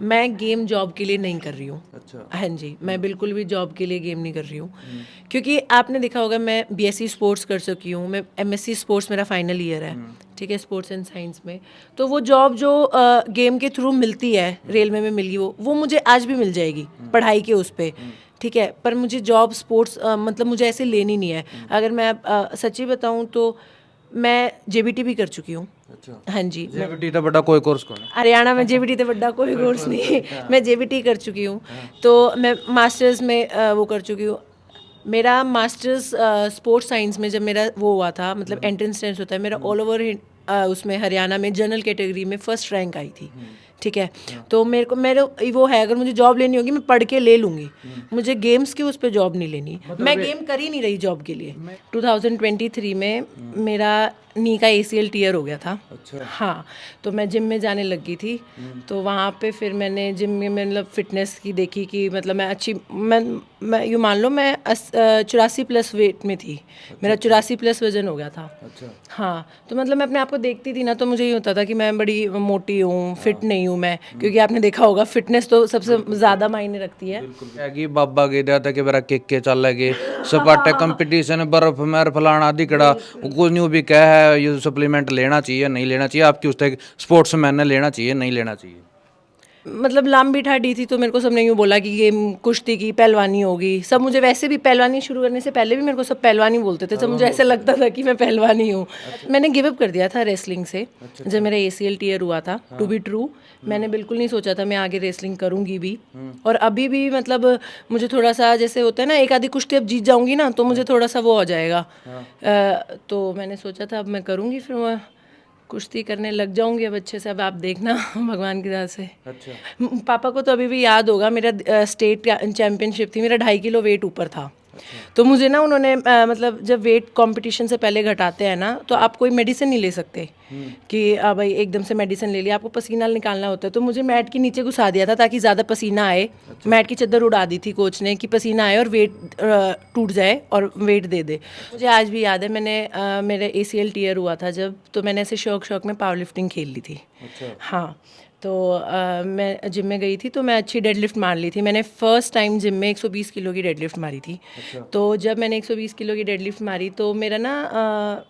मैं game job के लिए नहीं कर रही हूँ। अच्छा। हाँ जी, मैं बिल्कुल भी जॉब के लिए गेम नहीं कर रही हूँ, क्योंकि आपने देखा होगा मैं बीएससी स्पोर्ट्स कर चुकी हूँ, मैं एमएससी स्पोर्ट्स मेरा फाइनल ईयर है, ठीक है, स्पोर्ट्स एंड साइंस में। तो वो जॉब जो गेम के थ्रू मिलती है, रेलवे में मिली वो मुझे आज भी मिल जाएगी पढ़ाई के उस पर, ठीक है। पर मुझे जॉब स्पोर्ट्स मतलब मुझे ऐसे लेनी नहीं है। अगर मैं सच्ची बताऊँ तो मैं जेबीटी भी कर चुकी हूँ। अच्छा। हाँ जी, मैं जेबीटी तो बड़ा कोई कोर्स कौन है? हरियाणा में जेबीटी तो बड़ा कोई कोर्स नहीं, मैं जेबीटी कर चुकी हूँ। तो मैं मास्टर्स में वो कर चुकी हूँ। मेरा मास्टर्स स्पोर्ट्स साइंस में जब मेरा वो हुआ था, मतलब एंट्रेंस टेस्ट होता है मेरा, ऑल ओवर उसमें हरियाणा में जनरल कैटेगरी में फर्स्ट रैंक आई थी, ठीक है। तो मेरे वो है, अगर मुझे जॉब लेनी होगी मैं पढ़ के ले लूँगी, मुझे गेम्स की उस पर जॉब नहीं लेनी। मैं गेम कर ही नहीं रही जॉब के लिए। 2023 में मेरा नी का ACL टीयर हो गया था। अच्छा। हाँ, तो मैं जिम में जाने लगी थी, तो वहाँ पे फिर मैंने जिम में मतलब फिटनेस की देखी कि मतलब मैं अच्छी, मैं यूँ मान लो मैं 84+ वेट में थी, मेरा 84+ वजन हो गया था। अच्छा। हाँ, तो मतलब मैं अपने आप को देखती थी ना, तो मुझे ये होता था कि मैं बड़ी मोटी हूँ, फिट नहीं हूँ मैं, क्योंकि आपने देखा होगा फिटनेस तो सबसे ज़्यादा मायने रखती है। है कि बाबा के दिया था कि मेरा के चल लगे सपाटे कंपटीशन बर्फ में फलाना दिकड़ा कुछ न्यू भी कह है ये सप्लीमेंट लेना चाहिए नहीं लेना चाहिए, आपकी उस तक स्पोर्ट्समैन ने लेना चाहिए नहीं लेना चाहिए? मतलब लंबी ठाडी थी तो मेरे को सबने यूँ बोला कि ये कुश्ती की पहलवानी होगी, सब मुझे वैसे भी पहलवानी शुरू करने से पहले भी मेरे को सब पहलवानी बोलते थे, सब मुझे ऐसा लगता था कि मैं पहलवानी हूँ। मैंने गिव अप कर दिया था रेसलिंग से जब मेरा ACL टीयर हुआ था, टू बी ट्रू। मैंने बिल्कुल नहीं सोचा था मैं आगे रेसलिंग करूँगी भी, और अभी भी मतलब मुझे थोड़ा सा जैसे होता है ना, एक आधी कुश्ती अब जीत जाऊँगी ना तो मुझे थोड़ा सा वो हो जाएगा। तो मैंने सोचा था अब मैं करूँगी, फिर मैं कुश्ती करने लग जाऊंगी अब अच्छे से, अब आप देखना भगवान की दया से। अच्छा। पापा को तो अभी भी याद होगा, मेरा स्टेट चैंपियनशिप थी, मेरा 2.5 किलो वेट ऊपर था। तो मुझे ना उन्होंने मतलब जब वेट कंपटीशन से पहले घटाते हैं ना, तो आप कोई मेडिसिन नहीं ले सकते कि भाई एकदम से मेडिसिन ले लिया, आपको पसीना निकालना होता है। तो मुझे मैट के नीचे घुसा दिया था ताकि ज़्यादा पसीना आए। मैट की चादर उड़ा दी थी कोच ने कि पसीना आए और वेट टूट जाए और वेट दे दे। मुझे आज भी याद है, मैंने मेरे ACL टीयर हुआ था जब, तो मैंने ऐसे शौक में पावर लिफ्टिंग खेल ली थी। अच्छा। हाँ, तो मैं जिम में गई थी तो मैं अच्छी डेडलिफ्ट मार ली थी। मैंने फर्स्ट टाइम जिम में 120 किलो की डेडलिफ्ट मारी थी। अच्छा। तो जब मैंने 120 किलो की डेडलिफ्ट मारी तो मेरा ना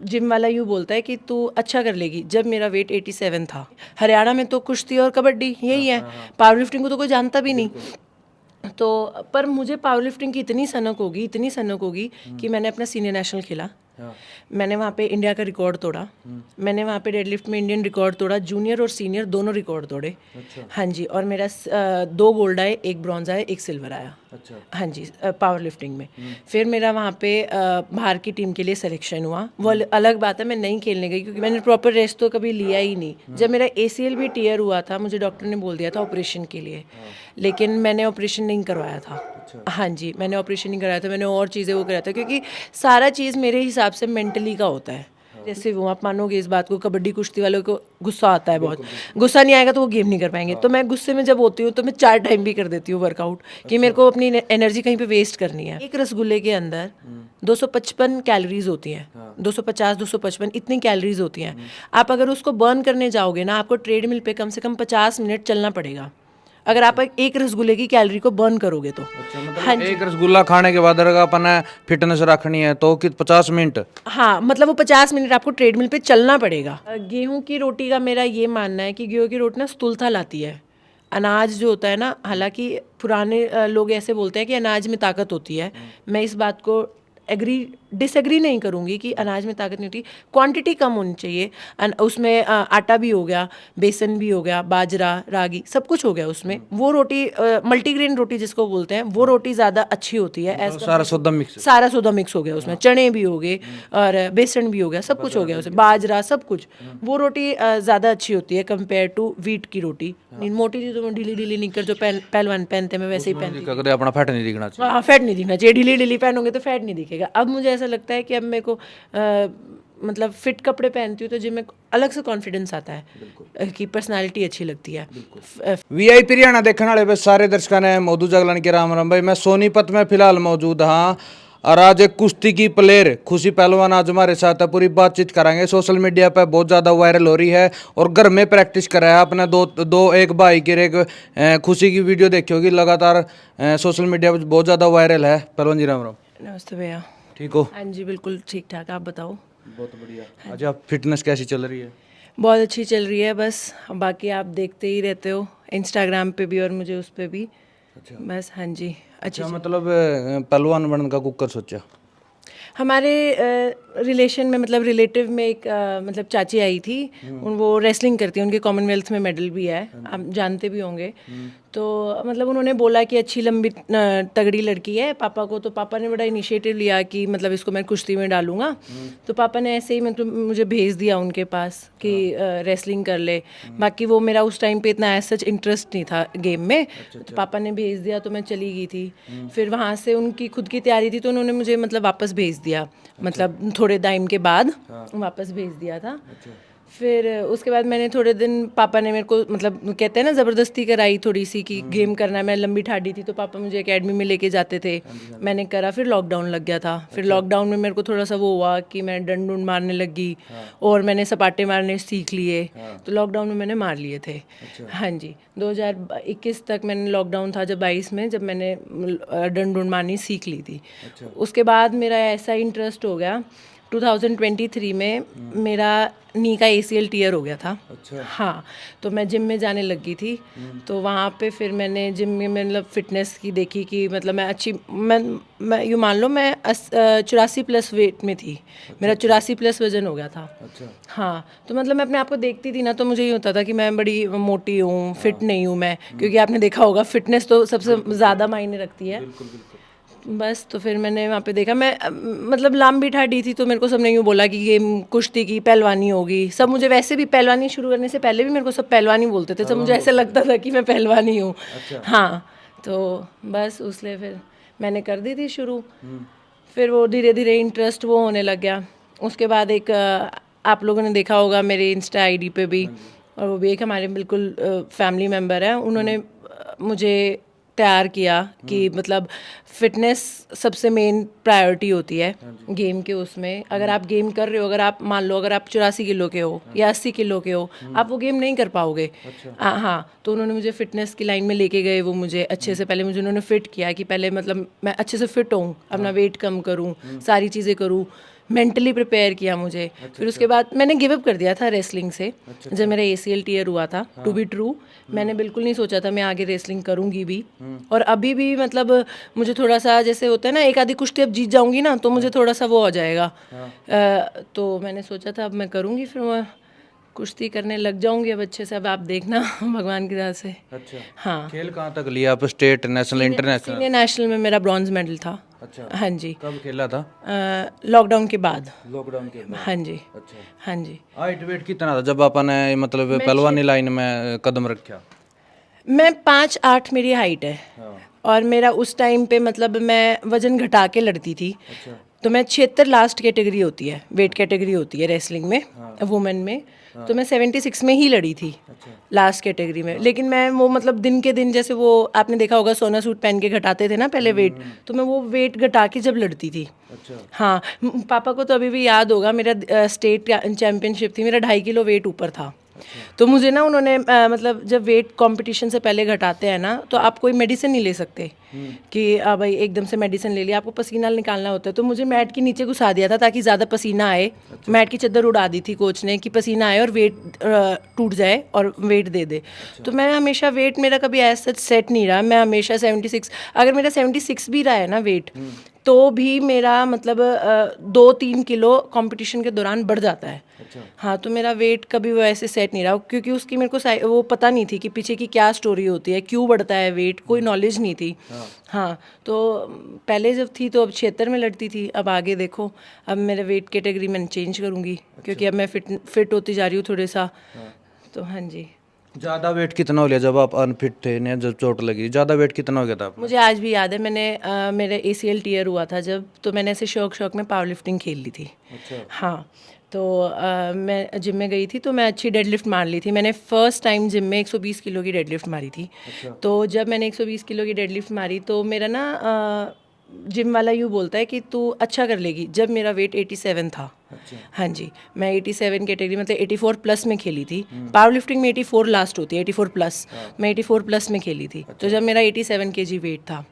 जिम वाला यूँ बोलता है कि तू अच्छा कर लेगी। जब मेरा वेट 87 था, हरियाणा में तो कुश्ती और कबड्डी यही है, पावर लिफ्टिंग को तो कोई जानता भी नहीं। तो पर मुझे पावर लिफ्टिंग की इतनी सनक होगी कि मैंने अपना सीनियर नेशनल खेला। मैंने वहाँ पे इंडिया का रिकॉर्ड तोड़ा। मैंने वहाँ पे डेडलिफ्ट में इंडियन रिकॉर्ड तोड़ा, जूनियर और सीनियर दोनों रिकॉर्ड तोड़े। अच्छा। हाँ जी, और मेरा 2 गोल्ड आए, 1 ब्रॉन्ज आया, 1 सिल्वर आया। अच्छा। हाँ जी, पावर लिफ्टिंग में। फिर मेरा वहाँ पे बाहर की टीम के लिए सिलेक्शन हुआ। वो अलग बात है, मैं नहीं खेलने गई क्योंकि मैंने प्रॉपर रेस्ट तो कभी लिया ही नहीं। जब मेरा ACL भी टीयर हुआ था, मुझे डॉक्टर ने बोल दिया था ऑपरेशन के लिए, लेकिन मैंने ऑपरेशन नहीं करवाया था। हाँ जी, मैंने ऑपरेशन नहीं कराया था, मैंने और चीज़ें वो कराया था, क्योंकि सारा चीज़ मेरे हिसाब से मेंटली का होता है। जैसे वो आप मानोगे इस बात को, कबड्डी कुश्ती वालों को गुस्सा आता है बहुत, गुस्सा नहीं आएगा तो वो गेम नहीं कर पाएंगे। तो मैं गुस्से में जब होती हूँ तो मैं 4 टाइम भी कर देती हूँ वर्कआउट, कि मेरे को अपनी एनर्जी कहीं पे वेस्ट करनी है। एक रसगुल्ले के अंदर 255 कैलोरीज होती हैं, 250 255 इतनी कैलोरीज होती हैं। आप अगर उसको बर्न करने जाओगे ना, आपको ट्रेडमिल पे कम से कम 50 मिनट चलना पड़ेगा, अगर आप एक रसगुल्ले की कैलोरी को बर्न करोगे तो। अच्छा, मतलब एक रसगुल्ला खाने के बाद अगर अपन फिटनेस रखनी है तो 50 मिनट? हाँ, मतलब वो 50 मिनट आपको ट्रेडमिल पे चलना पड़ेगा। गेहूं की रोटी का मेरा ये मानना है कि गेहूं की रोटी ना स्थूलता लाती है। अनाज जो होता है ना, हालांकि पुराने लोग ऐसे बोलते हैं कि अनाज में ताकत होती है, मैं इस बात को डिसएग्री नहीं करूँगी कि अनाज में ताकत नहीं होती, क्वांटिटी कम होनी चाहिए। उसमें आटा भी हो गया, बेसन भी हो गया, बाजरा, रागी, सब कुछ हो गया उसमें। वो रोटी मल्टीग्रेन रोटी जिसको बोलते हैं, वो रोटी ज़्यादा अच्छी होती है। सारा सौदा मिक्स? सारा सौदा मिक्स हो गया उसमें, चने भी हो गए और बेसन भी हो गया, सब कुछ हो गया उसमें, बाजरा, सब कुछ। वो रोटी ज़्यादा अच्छी होती है कंपेयर टू वीट की रोटी। मोटी थी तो मैं ढीली ढीली निकर जो पहलवान पहनते मैं वैसे ही पहनती। अगर अपना फैट नहीं दिखना चाहिए। हाँ, फैट नहीं दिखना चाहिए, ढीली ढीली पहनोगे तो फैट नहीं दिखेगा। अब मुझे ऐसा लगता है कि अब मेरे को मतलब फिट कपड़े पहनती हूँ तो जिसमें अलग से कॉन्फिडेंस आता है कि पर्सनालिटी अच्छी लगती है। VIP हरियाणा देखने वाले सारे दर्शकों ने मोदू जगलानी के राम राम भाई। मैं सोनीपत में फिलहाल मौजूद हाँ। और आज एक कुश्ती की प्लेयर खुशी पहलवान आज हमारे साथ है, पूरी बातचीत कराएंगे। सोशल मीडिया पर बहुत ज़्यादा वायरल हो रही है और घर में प्रैक्टिस कर रहा है अपने दो एक भाई की एक खुशी की वीडियो देखी होगी, लगातार सोशल मीडिया पर बहुत ज़्यादा वायरल है। पहलवान जी राम राम। नमस्ते भैया। ठीक हो? हाँ जी, बिल्कुल ठीक ठाक, आप बताओ। बहुत बढ़िया। आज आप फिटनेस कैसी चल रही है? बहुत अच्छी चल रही है, बस बाकी आप देखते ही रहते हो इंस्टाग्राम पे भी और मुझे उस पे भी। अच्छा। बस हाँ जी, अच्छी अच्छा, मतलब पहलवान बनने का कुकर सोचा? हमारे रिलेशन में मतलब रिलेटिव में एक मतलब चाची आई थी, वो रेसलिंग करती हैं, उनके कॉमनवेल्थ में मेडल भी है, आप जानते भी होंगे। तो मतलब उन्होंने बोला कि अच्छी लंबी तगड़ी लड़की है पापा को, तो पापा ने बड़ा इनिशिएटिव लिया कि मतलब इसको मैं कुश्ती में डालूंगा। तो पापा ने ऐसे ही मतलब मुझे भेज दिया उनके पास कि रेसलिंग कर ले। बाकी वो मेरा उस टाइम पे इतना एज सच इंटरेस्ट नहीं था गेम में, तो पापा ने भेज दिया तो मैं चली गई थी। फिर वहाँ से उनकी खुद की तैयारी थी तो उन्होंने मुझे मतलब वापस भेज दिया, मतलब थोड़े टाइम के बाद वापस भेज दिया था। फिर उसके बाद मैंने थोड़े दिन, पापा ने मेरे को मतलब कहते हैं ना ज़बरदस्ती कराई थोड़ी सी कि गेम करना है। मैं लंबी ठाडी थी तो पापा मुझे एकेडमी में लेके जाते थे, मैंने करा। फिर लॉकडाउन लग गया था, फिर लॉकडाउन में मेरे को थोड़ा सा वो हुआ कि मैं डंड उंड मारने लगी और मैंने सपाटे मारने सीख लिए। तो लॉकडाउन में मैंने मार लिए थे। हाँ जी, 2021 तक मैंने, लॉकडाउन था जब 22 में, जब मैंने डंड उंड मारनी सीख ली थी। उसके बाद मेरा ऐसा इंटरेस्ट हो गया, 2023 में मेरा नी का ACL टीयर हो गया था। अच्छा। हाँ, तो मैं जिम में जाने लगी थी। तो वहाँ पे फिर मैंने जिम में मतलब फिटनेस की देखी कि मतलब मैं अच्छी, मैं यूँ मान लो मैं 84 प्लस वेट में थी। मेरा 84 प्लस वजन हो गया था। अच्छा। हाँ, तो मतलब मैं अपने आप को देखती थी ना, तो मुझे ये होता था कि मैं बड़ी मोटी हूँ, फिट नहीं हूँ मैं, क्योंकि आपने देखा होगा फिटनेस तो सबसे ज़्यादा मायने रखती है। बिल्कुल बिल्कुल। बस तो फिर मैंने वहाँ पे देखा, मैं मतलब लंबी ठाडी थी तो मेरे को सबने यूँ बोला कि ये कुश्ती की पहलवानी होगी। सब मुझे वैसे भी पहलवानी शुरू करने से पहले भी मेरे को सब पहलवानी बोलते थे, सब मुझे ऐसा लगता था कि मैं पहलवानी हूँ। अच्छा। हाँ, तो बस उसलिए फिर मैंने कर दी थी शुरू। फिर वो धीरे धीरे इंटरेस्ट वो होने लग गया। उसके बाद एक आप लोगों ने देखा होगा मेरे इंस्टा ID पे भी, और वो भी एक हमारे बिल्कुल फैमिली मेम्बर है, उन्होंने मुझे तैयार किया कि मतलब फिटनेस सबसे मेन प्रायोरिटी होती है गेम के उसमें। अगर आप गेम कर रहे हो, अगर आप मान लो अगर आप 84 किलो के हो या 80 किलो के हो, आप वो गेम नहीं कर पाओगे। हाँ, तो उन्होंने मुझे फिटनेस की लाइन में लेके गए। वो मुझे अच्छे से पहले मुझे उन्होंने फिट किया कि पहले मतलब मैं अच्छे से फिट हूँ, अपना वेट कम करूँ, सारी चीज़ें करूँ, मेंटली प्रिपेयर किया मुझे। फिर उसके बाद मैंने गिव अप कर दिया था रेसलिंग से जब मेरा ACL टीयर हुआ था। टू बी ट्रू, मैंने बिल्कुल नहीं सोचा था मैं आगे रेसलिंग करूँगी भी। और अभी भी मतलब मुझे थोड़ा सा जैसे होता है ना, एक आधी कुश्ती अब जीत जाऊँगी ना तो मुझे थोड़ा सा वो हो जाएगा। तो मैंने सोचा था अब मैं करूँगी, फिर मैं कुश्ती करने लग जाऊँगी अब अच्छे से। अब आप देखना भगवान की दया से। अच्छा। हाँ, खेल कहाँ तक लिया आप? State, national, international? Senior national में मेरा ब्रॉन्ज मेडल था। अच्छा। हाँ जी, कब खेला था? लॉकडाउन के बाद। लॉकडाउन के बाद। हाँ जी, अच्छा। हाँ जी। हाइट वेट कितना था जब आपने मतलब पहलवानी लाइन में कदम रखा? मैं 5'8" मेरी हाइट है। हाँ। और मेरा उस टाइम पे मतलब मैं वजन घटा के लड़ती थी। अच्छा। तो मैं 76 लास्ट कैटेगरी होती है, वेट कैटेगरी होती है रेसलिंग में, वुमेन में। तो मैं 76 में ही लड़ी थी लास्ट कैटेगरी में। लेकिन मैं वो मतलब दिन के दिन, जैसे वो आपने देखा होगा सोना सूट पहन के घटाते थे ना पहले वेट, तो मैं वो वेट घटा के जब लड़ती थी। अच्छा। हाँ, पापा को तो अभी भी याद होगा, मेरा स्टेट चैम्पियनशिप थी, मेरा 2.5 किलो वेट ऊपर था। तो मुझे ना उन्होंने मतलब जब वेट कंपटीशन से पहले घटाते हैं ना, तो आप कोई मेडिसिन नहीं ले सकते कि भाई एकदम से मेडिसिन ले लिया, आपको पसीना निकालना होता है। तो मुझे मैट के नीचे घुसा दिया था ताकि ज़्यादा पसीना आए। मैट की चादर उड़ा दी थी कोच ने कि पसीना आए और वेट टूट जाए और वेट दे दे। तो मैं हमेशा, वेट मेरा कभी ऐसा सेट नहीं रहा, मैं हमेशा 76, अगर मेरा 76 भी रहा है ना वेट, तो भी मेरा मतलब 2-3 किलो कंपटीशन के दौरान बढ़ जाता है। अच्छा। हाँ, तो मेरा वेट कभी वो ऐसे सेट नहीं रहा, क्योंकि उसकी मेरे को वो पता नहीं थी कि पीछे की क्या स्टोरी होती है, क्यों बढ़ता है वेट, कोई नॉलेज नहीं थी। हाँ, तो पहले जब थी तो अब 76 में लड़ती थी, अब आगे देखो, अब मेरे वेट कैटेगरी मैंने चेंज करूँगी क्योंकि अब मैं फिट होती जा रही हूँ थोड़े सा। तो हाँ जी, ज़्यादा वेट कितना हो लिया जब आप अनफिट थे ना, जब चोट लगी? ज़्यादा वेट कितना हो गया था आपका? मुझे आज भी याद है, मैंने मेरा ACL टीयर हुआ था जब, तो मैंने ऐसे शौक में पावर लिफ्टिंग खेल ली थी। अच्छा। हाँ, तो मैं जिम में गई थी तो मैं अच्छी डेडलिफ्ट मार ली थी। मैंने फर्स्ट टाइम जिम में 120 किलो की डेडलिफ्ट मारी थी। अच्छा। तो जब मैंने 120 किलो की डेडलिफ्ट मारी तो मेरा ना जिम वाला यूँ बोलता है कि तू अच्छा कर लेगी। जब मेरा वेट 87 था, हाँ जी, मैं 87 कैटेगरी मतलब 84 प्लस में खेली थी। पावर लिफ्टिंग में 84 लास्ट होती है, 84 प्लस। मैं 84 प्लस में खेली थी। तो जब मेरा 87 केजी वेट था,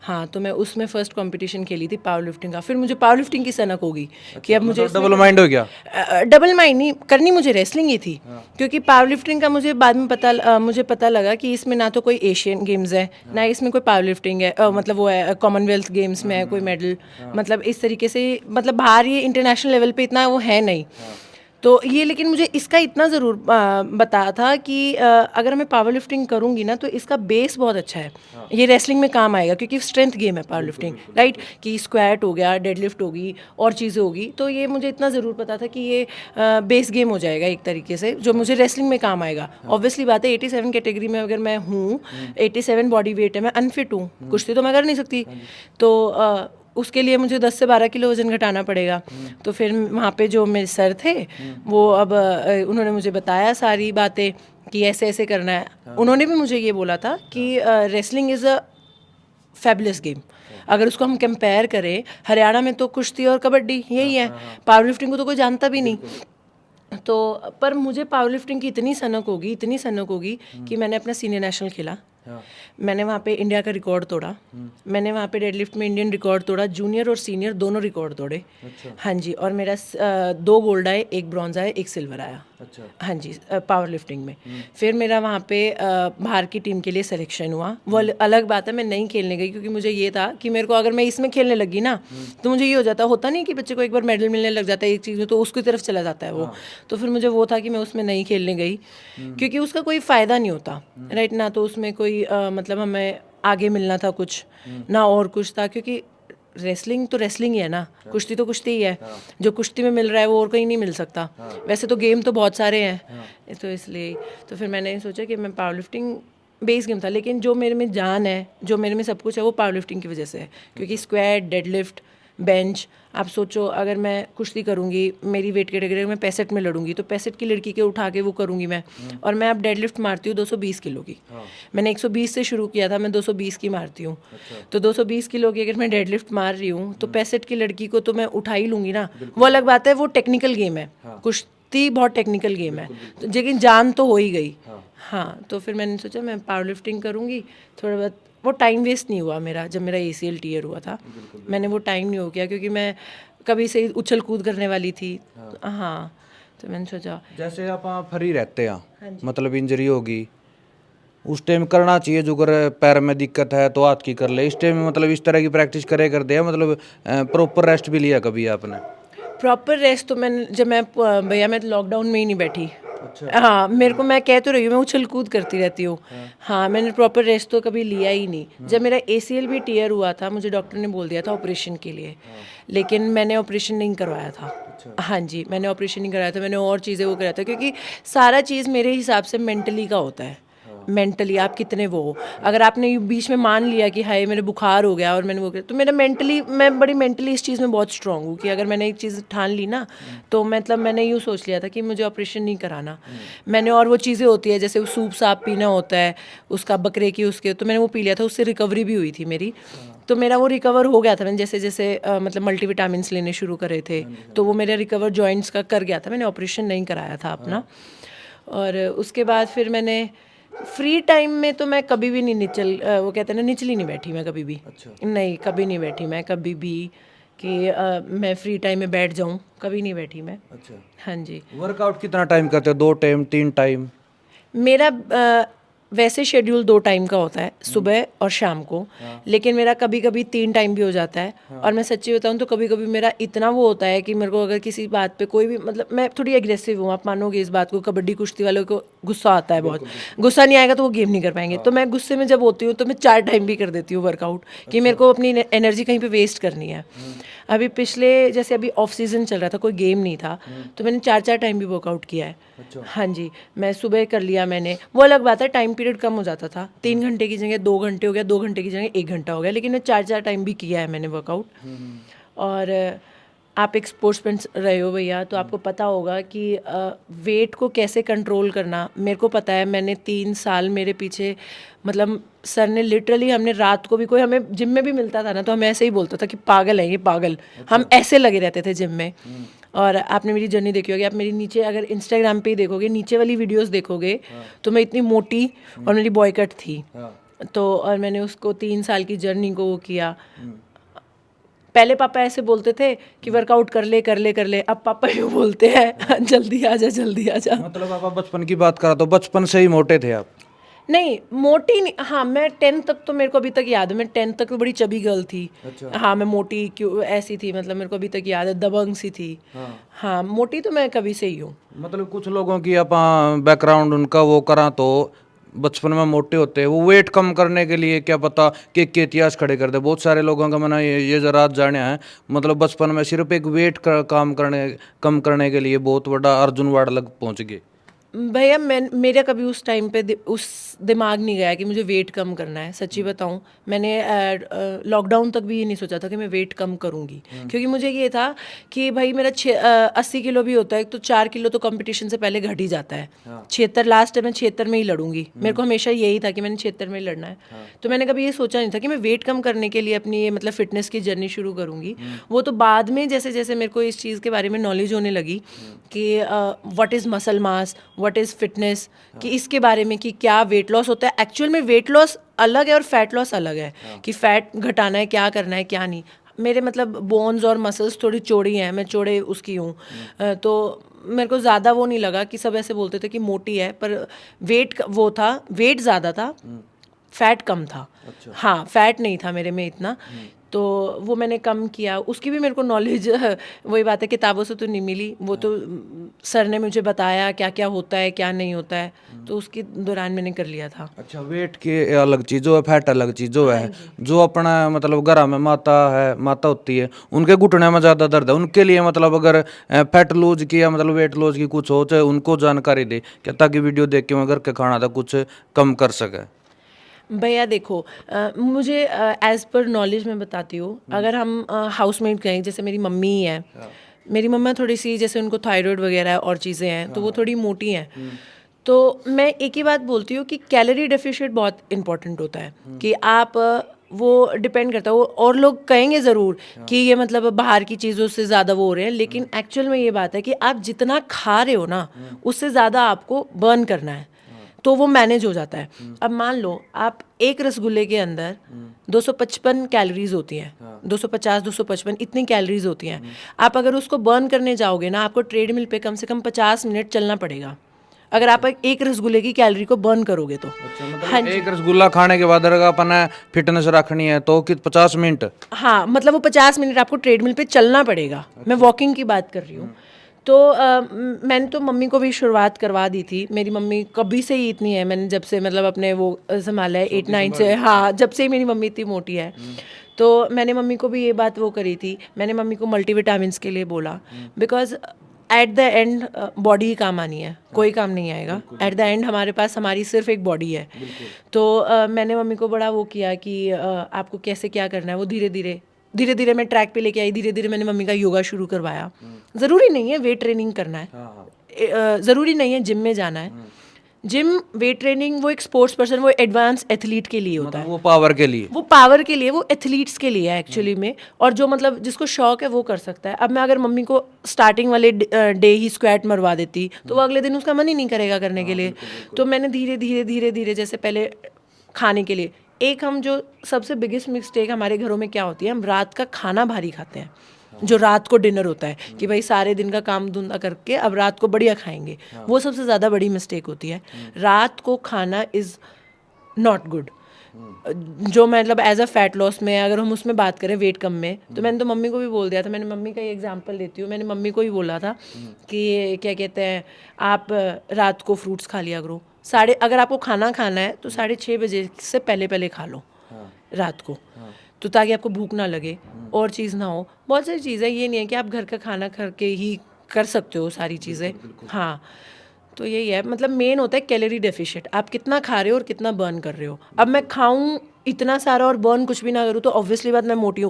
हाँ, तो मैं उसमें फर्स्ट कंपटीशन खेली थी पावर लिफ्टिंग का। फिर मुझे पावर लिफ्टिंग की सनक होगी कि अब मुझे डबल माइंड हो गया। डबल माइंड नहीं करनी, मुझे रेसलिंग ही थी। क्योंकि पावर लिफ्टिंग का मुझे बाद में मुझे पता लगा कि इसमें ना तो कोई एशियन गेम्स है, ना इसमें कोई पावर लिफ्टिंग है, मतलब वो है कॉमनवेल्थ गेम्स में है कोई मेडल, मतलब इस तरीके से, मतलब बाहर ये इंटरनेशनल लेवल पे इतना वो है नहीं। तो ये, लेकिन मुझे इसका इतना ज़रूर बताया था कि अगर मैं पावर लिफ्टिंग करूँगी ना तो इसका बेस बहुत अच्छा है, ये रेसलिंग में काम आएगा क्योंकि स्ट्रेंथ गेम है पावर लिफ्टिंग, राइट, कि स्क्वाट हो गया, डेडलिफ्ट होगी और चीज़ें होगी। तो ये मुझे इतना ज़रूर पता था कि ये बेस गेम हो जाएगा एक तरीके से, जो मुझे रेसलिंग में काम आएगा। ऑब्वियसली बात है 87 कैटेगरी में अगर मैं हूँ, 87 बॉडी वेट है, मैं अनफिट हूँ, कुश्ती तो मैं कर नहीं सकती। तो उसके लिए मुझे 10 से 12 किलो वज़न घटाना पड़ेगा। तो फिर वहाँ पे जो मेरे सर थे वो अब उन्होंने मुझे बताया सारी बातें कि ऐसे ऐसे करना है। उन्होंने भी मुझे ये बोला था कि wrestling is a fabulous game. अगर उसको हम कंपेयर करें, हरियाणा में तो कुश्ती और कबड्डी यही है, पावर लिफ्टिंग को तो कोई जानता भी नहीं। तो पर मुझे पावर लिफ्टिंग की इतनी सनक होगी कि मैंने अपना सीनियर नेशनल खेला। मैंने वहाँ पे इंडिया का रिकॉर्ड तोड़ा। मैंने वहाँ पे डेडलिफ्ट में इंडियन रिकॉर्ड तोड़ा, जूनियर और सीनियर दोनों रिकॉर्ड तोड़े। हाँ जी, और मेरा 2 गोल्ड आए, 1 ब्रॉन्ज आया, 1 सिल्वर आया। हाँ जी, पावर लिफ्टिंग में। फिर मेरा वहाँ पे बाहर की टीम के लिए सिलेक्शन हुआ। वो अलग बात है, मैं नहीं खेलने गई क्योंकि मुझे ये था कि मेरे को अगर मैं इसमें खेलने लगी ना तो मुझे ये हो जाता, होता नहीं कि बच्चे को एक बार मेडल मिलने लग जाता है एक चीज़ में तो उसकी तरफ चला जाता है वो। तो फिर मुझे वो था कि मैं उसमें नहीं खेलने गई क्योंकि उसका कोई फ़ायदा नहीं होता, राइट, ना तो उसमें कोई मतलब हमें आगे मिलना था कुछ, ना और कुछ था, क्योंकि रेसलिंग तो रेसलिंग ही है ना, कुश्ती तो कुश्ती ही है। जो कुश्ती में मिल रहा है वो और कहीं नहीं मिल सकता। वैसे तो गेम तो बहुत सारे हैं, तो इसलिए तो फिर मैंने सोचा कि मैं पावर लिफ्टिंग बेस गेम था, लेकिन जो मेरे में जान है, जो मेरे में सब कुछ है वो पावर लिफ्टिंग की वजह से है। क्योंकि स्क्वाट, डेडलिफ्ट, बेंच, आप सोचो अगर मैं कुश्ती करूँगी, मेरी वेट कैटेगरी में 65 में लड़ूंगी तो 65 की लड़की के उठा के वो करूँगी मैं, और मैं अब डेडलिफ्ट मारती हूँ 220 किलो की। मैंने 120 से शुरू किया था, मैं 220 की मारती हूँ। तो 220 किलो की अगर मैं डेडलिफ्ट मार रही हूँ तो 65 की लड़की को तो मैं उठा ही लूँगी ना। वो अलग बात है, वो टेक्निकल गेम है, कुश्ती बहुत टेक्निकल गेम है, लेकिन जान तो हो ही गई। हाँ, तो फिर मैंने सोचा मैं पावर लिफ्टिंग करूँगी थोड़ा बहुत। वो टाइम वेस्ट नहीं हुआ मेरा, जब मेरा ACL टीयर हुआ था मैंने वो टाइम नहीं हो गया क्योंकि मैं कभी से उछल कूद करने वाली थी। हाँ, तो मैंने सोचा जैसे आप फ्री रहते हैं, मतलब इंजरी होगी उस टाइम करना चाहिए, जो अगर पैर में दिक्कत है तो हाथ की कर ले, इस टाइम मतलब इस तरह की प्रैक्टिस करे कर दिया, मतलब प्रॉपर रेस्ट भी लिया कभी आपने? प्रॉपर रेस्ट तो मैंने, जब मैं भैया मैं लॉकडाउन में ही नहीं बैठी। हाँ, मेरे को, मैं कह तो रही हूँ मैं उछल कूद करती रहती हूँ। हाँ, मैंने प्रॉपर रेस्ट तो कभी लिया ही नहीं। जब मेरा ACL भी टीयर हुआ था मुझे डॉक्टर ने बोल दिया था ऑपरेशन के लिए, लेकिन मैंने ऑपरेशन नहीं करवाया था। हाँ जी, मैंने ऑपरेशन नहीं कराया था, मैंने और चीज़ें वो कराया था क्योंकि सारा चीज़ मेरे हिसाब से मेंटली का होता है। मेंटली आप कितने वो हो, अगर आपने बीच में मान लिया कि हाय मेरे बुखार हो गया और मैंने वो किया, तो मेरा मेंटली, मैं बड़ी मेंटली इस चीज़ में बहुत स्ट्रांग हूँ कि अगर मैंने एक चीज़ ठान ली ना तो मतलब मैंने यूँ सोच लिया था कि मुझे ऑपरेशन नहीं कराना। मैंने और वो चीज़ें होती है जैसे सूप साप पीना होता है उसका, बकरे की उसके, तो मैंने वो पी लिया था, उससे रिकवरी भी हुई थी मेरी। तो मेरा वो रिकवर हो गया था, मैंने जैसे जैसे मतलब मल्टीविटामिन्स लेने शुरू करे थे तो वो मेरा रिकवर जॉइंट्स का कर गया था। मैंने ऑपरेशन नहीं कराया था अपना। और उसके बाद फिर मैंने फ्री टाइम में तो मैं कभी भी नहीं वो कहते हैं ना, निचली नहीं बैठी मैं कभी भी। नहीं, कभी नहीं बैठी मैं कभी भी कि मैं फ्री टाइम में बैठ जाऊं, कभी नहीं बैठी मैं। हाँ जी। वर्कआउट कितना टाइम करते हो? 2 टाइम 3 टाइम? मेरा वैसे शेड्यूल 2 टाइम का होता है, सुबह और शाम को, लेकिन मेरा कभी कभी 3 टाइम भी हो जाता है। और मैं सच्ची बताऊँ तो कभी कभी मेरा इतना वो होता है कि मेरे को अगर किसी बात पे कोई भी, मतलब मैं थोड़ी एग्रेसिव हूँ, आप मानोगे इस बात को, कबड्डी कुश्ती वालों को गुस्सा आता है बहुत, गुस्सा नहीं आएगा तो वो गेम नहीं कर पाएंगे। तो मैं गुस्से में जब होती हूँ तो मैं 4 टाइम भी कर देती हूँ वर्कआउट, कि मेरे को अपनी एनर्जी कहीं पे वेस्ट करनी है। अभी पिछले, जैसे अभी ऑफ सीजन चल रहा था, कोई गेम नहीं था, तो मैंने 4 टाइम भी वर्कआउट किया है। हाँ जी, मैं सुबह कर लिया मैंने, वो अलग बात है टाइम पीरियड कम हो जाता था, 3 घंटे की जगह 2 घंटे हो गया, 2 घंटे की जगह 1 घंटा हो गया, लेकिन मैं 4 टाइम भी किया है मैंने वर्कआउट। और आप एक स्पोर्ट्समैन रहे हो भैया, तो आपको पता होगा कि वेट को कैसे कंट्रोल करना। मेरे को पता है, मैंने 3 साल मेरे पीछे मतलब सर ने लिटरली, हमने रात को भी कोई हमें जिम में भी मिलता था ना, तो हमें ऐसे ही बोलता था कि पागल है ये, पागल। हम ऐसे लगे रहते थे जिम में। और आपने मेरी जर्नी देखी होगी, आप मेरी नीचे अगर इंस्टाग्राम पे ही देखोगे, नीचे वाली वीडियोस देखोगे, तो मैं इतनी मोटी और मेरी बॉय कट थी। तो और मैंने उसको 3 साल की जर्नी को वो किया। पहले पापा ऐसे बोलते थे कि वर्कआउट कर ले कर ले कर ले, अब पापा यूँ बोलते हैं जल्दी आ जा जल्दी आ जा। मतलब आप बचपन की बात करा तो बचपन से ही मोटे थे आप? नहीं मोटी नहीं, हाँ मैं 10th तक तो मेरे को अभी तक याद है, मैं 10th तक तो बड़ी चबी गर्ल थी। हाँ मैं मोटी क्यों ऐसी थी, मतलब मेरे को अभी तक याद है, दबंग सी थी। हाँ मोटी तो मैं कभी से ही हूँ। मतलब कुछ लोगों की आप बैकग्राउंड उनका वो करा तो बचपन में मोटे होते हैं, वो वेट कम करने के लिए क्या पता के इतिहास खड़े कर दे। बहुत सारे लोगों का मैंने ये जरा जाने है, मतलब बचपन में सिर्फ एक वेट काम करने कम करने के लिए बहुत बड़ा अर्जुन वाड़ लग पहुंच गए। भैया मैं मेरा कभी उस टाइम पे उस दिमाग नहीं गया कि मुझे वेट कम करना है। सच्ची बताऊं, मैंने लॉकडाउन तक भी ये नहीं सोचा था कि मैं वेट कम करूंगी, क्योंकि मुझे ये था कि भाई मेरा 80 किलो भी होता है तो 4 किलो तो कंपटीशन से पहले घट ही जाता है। 76 लास्ट है, मैं 76 में ही लड़ूंगी। मेरे को हमेशा यही था कि मैंने 76 में ही लड़ना है। तो मैंने कभी ये सोचा नहीं था कि मैं वेट कम करने के लिए अपनी ये मतलब फिटनेस की जर्नी शुरू करूंगी। वो तो बाद में जैसे जैसे मेरे को इस चीज़ के बारे में नॉलेज होने लगी कि what is muscle mass, what is fitness, कि इसके बारे में कि क्या वेट लॉस होता है। एक्चुअल में वेट लॉस अलग है और फैट लॉस अलग है, कि फैट घटाना है, क्या करना है क्या नहीं। मेरे मतलब बोन्स और मसल्स थोड़ी चौड़ी हैं, मैं चौड़े उसकी हूँ। तो मेरे को ज़्यादा वो नहीं लगा कि सब ऐसे बोलते थे कि मोटी है, पर वेट वो था, वेट ज़्यादा था, फैट कम था। हाँ फैट नहीं था मेरे में इतना। तो वो मैंने कम किया, उसकी भी मेरे को नॉलेज वही बात है, किताबों से तो नहीं मिली, वो तो सर ने मुझे बताया क्या क्या होता है क्या नहीं होता है, तो उसके दौरान मैंने कर लिया था। अच्छा, वेट की अलग चीज़ों है, फैट अलग चीज़ों है। जो अपना मतलब घर में माता होती है, उनके घुटने में ज़्यादा दर्द है, उनके लिए मतलब अगर फैट लूज की या मतलब वेट लूज की कुछ हो, चाहे उनको जानकारी दे क्या, ताकि वीडियो देख के मैं घर के खाना था कुछ कम कर सके। भैया देखो, मुझे एज़ पर नॉलेज मैं बताती हूँ। अगर हम हाउसमेट कहें, जैसे मेरी मम्मी ही है, मेरी मम्मा थोड़ी सी जैसे उनको थायराइड वगैरह और चीज़ें हैं, तो वो थोड़ी मोटी हैं। तो मैं एक ही बात बोलती हूँ कि कैलोरी डेफिशिएट बहुत इंपॉर्टेंट होता है, कि आप वो डिपेंड करता है। वो और लोग कहेंगे ज़रूर कि ये मतलब बाहर की चीज़ों से ज़्यादा वो हो रहे हैं, लेकिन एक्चुअल में ये बात है कि आप जितना खा रहे हो ना, उससे ज़्यादा आपको बर्न करना है, तो वो मैनेज हो जाता है। अब मान लो आप एक रसगुल्ले के अंदर 255 कैलोरीज होती हैं, 250 255 इतनी कैलोरीज होती हैं। आप अगर उसको बर्न करने जाओगे ना, आपको ट्रेडमिल पे कम से कम 50 मिनट चलना पड़ेगा, अगर आप एक रसगुल्ले की कैलोरी को बर्न करोगे तो। हाँ जी, एक रसगुल्ला खाने के बाद अगर अपना फिटनेस रखनी है तो 50 मिनट। हाँ मतलब वो 50 मिनट आपको ट्रेडमिल पे चलना पड़ेगा। मैं वॉकिंग की बात कर रही हूँ। तो मैंने तो मम्मी को भी शुरुआत करवा दी थी। मेरी मम्मी कभी से ही इतनी है, मैंने जब से मतलब अपने वो संभाला है 8-9 से, हाँ जब से ही मेरी मम्मी इतनी मोटी है। तो मैंने मम्मी को भी ये बात वो करी थी, मैंने मम्मी को मल्टीविटामिन्स के लिए बोला, because at the end body ही काम आनी है, कोई काम नहीं आएगा। एट द एंड हमारे पास हमारी सिर्फ एक बॉडी है। तो मैंने मम्मी को बड़ा वो किया कि आपको कैसे क्या करना है। वो धीरे धीरे मैं ट्रैक पे लेके आई, धीरे धीरे मैंने मम्मी का योगा शुरू करवाया। ज़रूरी नहीं है वेट ट्रेनिंग करना है, ज़रूरी नहीं है जिम में जाना है। जिम, वेट ट्रेनिंग वो एक स्पोर्ट्स पर्सन, वो एडवांस एथलीट के लिए होता है, वो पावर के लिए, वो पावर के लिए, वो एथलीट्स के लिए है एक्चुअली में। और जो मतलब जिसको शौक है वो कर सकता है। अब मैं अगर मम्मी को स्टार्टिंग वाले डे ही स्क्वाट मरवा देती, तो वो अगले दिन उसका मन ही नहीं करेगा करने के लिए। तो मैंने धीरे धीरे धीरे धीरे, जैसे पहले खाने के लिए, एक हम जो सबसे बिगेस्ट मिस्टेक हमारे घरों में क्या होती है, हम रात का खाना भारी खाते हैं। जो रात को डिनर होता है कि भाई सारे दिन का काम धंधा करके अब रात को बढ़िया खाएंगे, वो सबसे ज़्यादा बड़ी मिस्टेक होती है। रात को खाना इज़ नॉट गुड। जो मतलब एज अ फैट लॉस में अगर हम उसमें बात करें, वेट कम में, तो मैंने तो मम्मी को भी बोल दिया था। मैंने मम्मी का ही एग्जांपल देती हूँ, मैंने मम्मी को ही बोला था कि क्या कहते हैं, आप रात को फ्रूट्स खा लिया करो। अगर आपको खाना खाना है तो 6:30 बजे से पहले पहले खा लो रात को, तो ताकि आपको भूख ना लगे और चीज़ ना हो। बहुत सारी चीज़ें, ये नहीं है कि आप घर का खाना खा के ही कर सकते हो सारी चीज़ें। हाँ तो यही है, मतलब मेन होता है कैलोरी डेफिशिएंट, आप कितना खा रहे हो और कितना बर्न कर रहे हो। अब मैं खाऊं इतना सारा और बर्न कुछ भी ना करूँ तो ऑब्वियसली बात मैं मोटी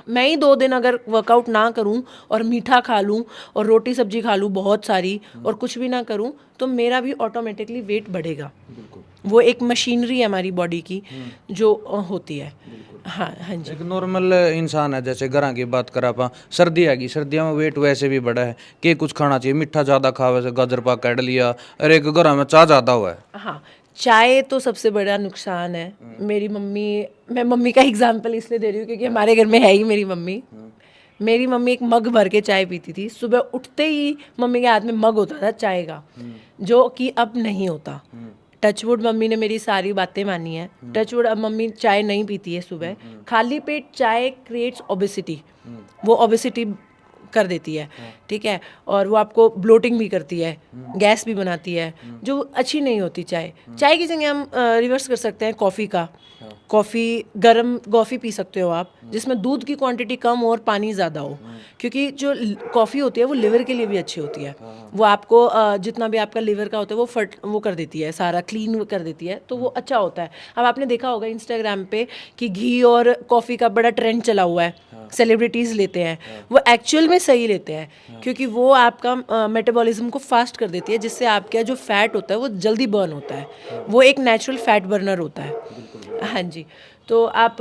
मैं ही 2 दिन अगर वर्कआउट ना करूं और मीठा खा लूं और रोटी सब्जी खा लूं बहुत सारी और कुछ भी ना करूं तो मेरा भी ऑटोमेटिकली वेट बढ़ेगा। वो एक मशीनरी है हमारी बॉडी की जो होती है। हाँ हाँ जी। एक नॉर्मल इंसान है, जैसे घर की बात करा आप, सर्दी आएगी, सर्दियों में वेट वैसे भी बड़ा है कि कुछ खाना चाहिए, मिठा ज़्यादा खा, वैसे गाजर पाक काट लिया, और एक घर में चाय ज़्यादा हुआ है। हाँ, चाय तो सबसे बड़ा नुकसान है। मेरी मम्मी, मैं मम्मी का एग्जांपल इसलिए दे रही हूँ क्योंकि हमारे घर में है ही मेरी मम्मी। मेरी मम्मी एक मग भर के चाय पीती थी, सुबह उठते ही मम्मी के हाथ में मग होता था चाय का, जो कि अब नहीं होता। टचवुड मम्मी ने मेरी सारी बातें मानी है। टचवुड अब मम्मी चाय नहीं पीती है सुबह। खाली पेट चाय क्रिएट्स ओबेसिटी, वो ओबेसिटी कर देती है, ठीक है, और वो आपको ब्लोटिंग भी करती है, गैस भी बनाती है, जो अच्छी नहीं होती। चाय चाय की जगह हम रिवर्स कर सकते हैं कॉफ़ी का। कॉफ़ी, गर्म कॉफ़ी पी सकते हो आप, जिसमें दूध की क्वांटिटी कम हो और पानी ज़्यादा हो, क्योंकि जो कॉफ़ी होती है वो लिवर के लिए भी अच्छी होती है। वो आपको जितना भी आपका लिवर का होता है वो कर देती है, सारा क्लीन कर देती है, तो वो अच्छा होता है। अब आपने देखा होगा इंस्टाग्राम पे कि घी और कॉफ़ी का बड़ा ट्रेंड चला हुआ है, सेलिब्रिटीज़ लेते हैं, वो एक्चुअल में सही लेते हैं, क्योंकि वो आपका मेटाबॉलिज्म को फास्ट कर देती है, जिससे आपका जो फैट होता है वो जल्दी बर्न होता है। वो एक नेचुरल फैट बर्नर होता है। हाँ जी। तो आप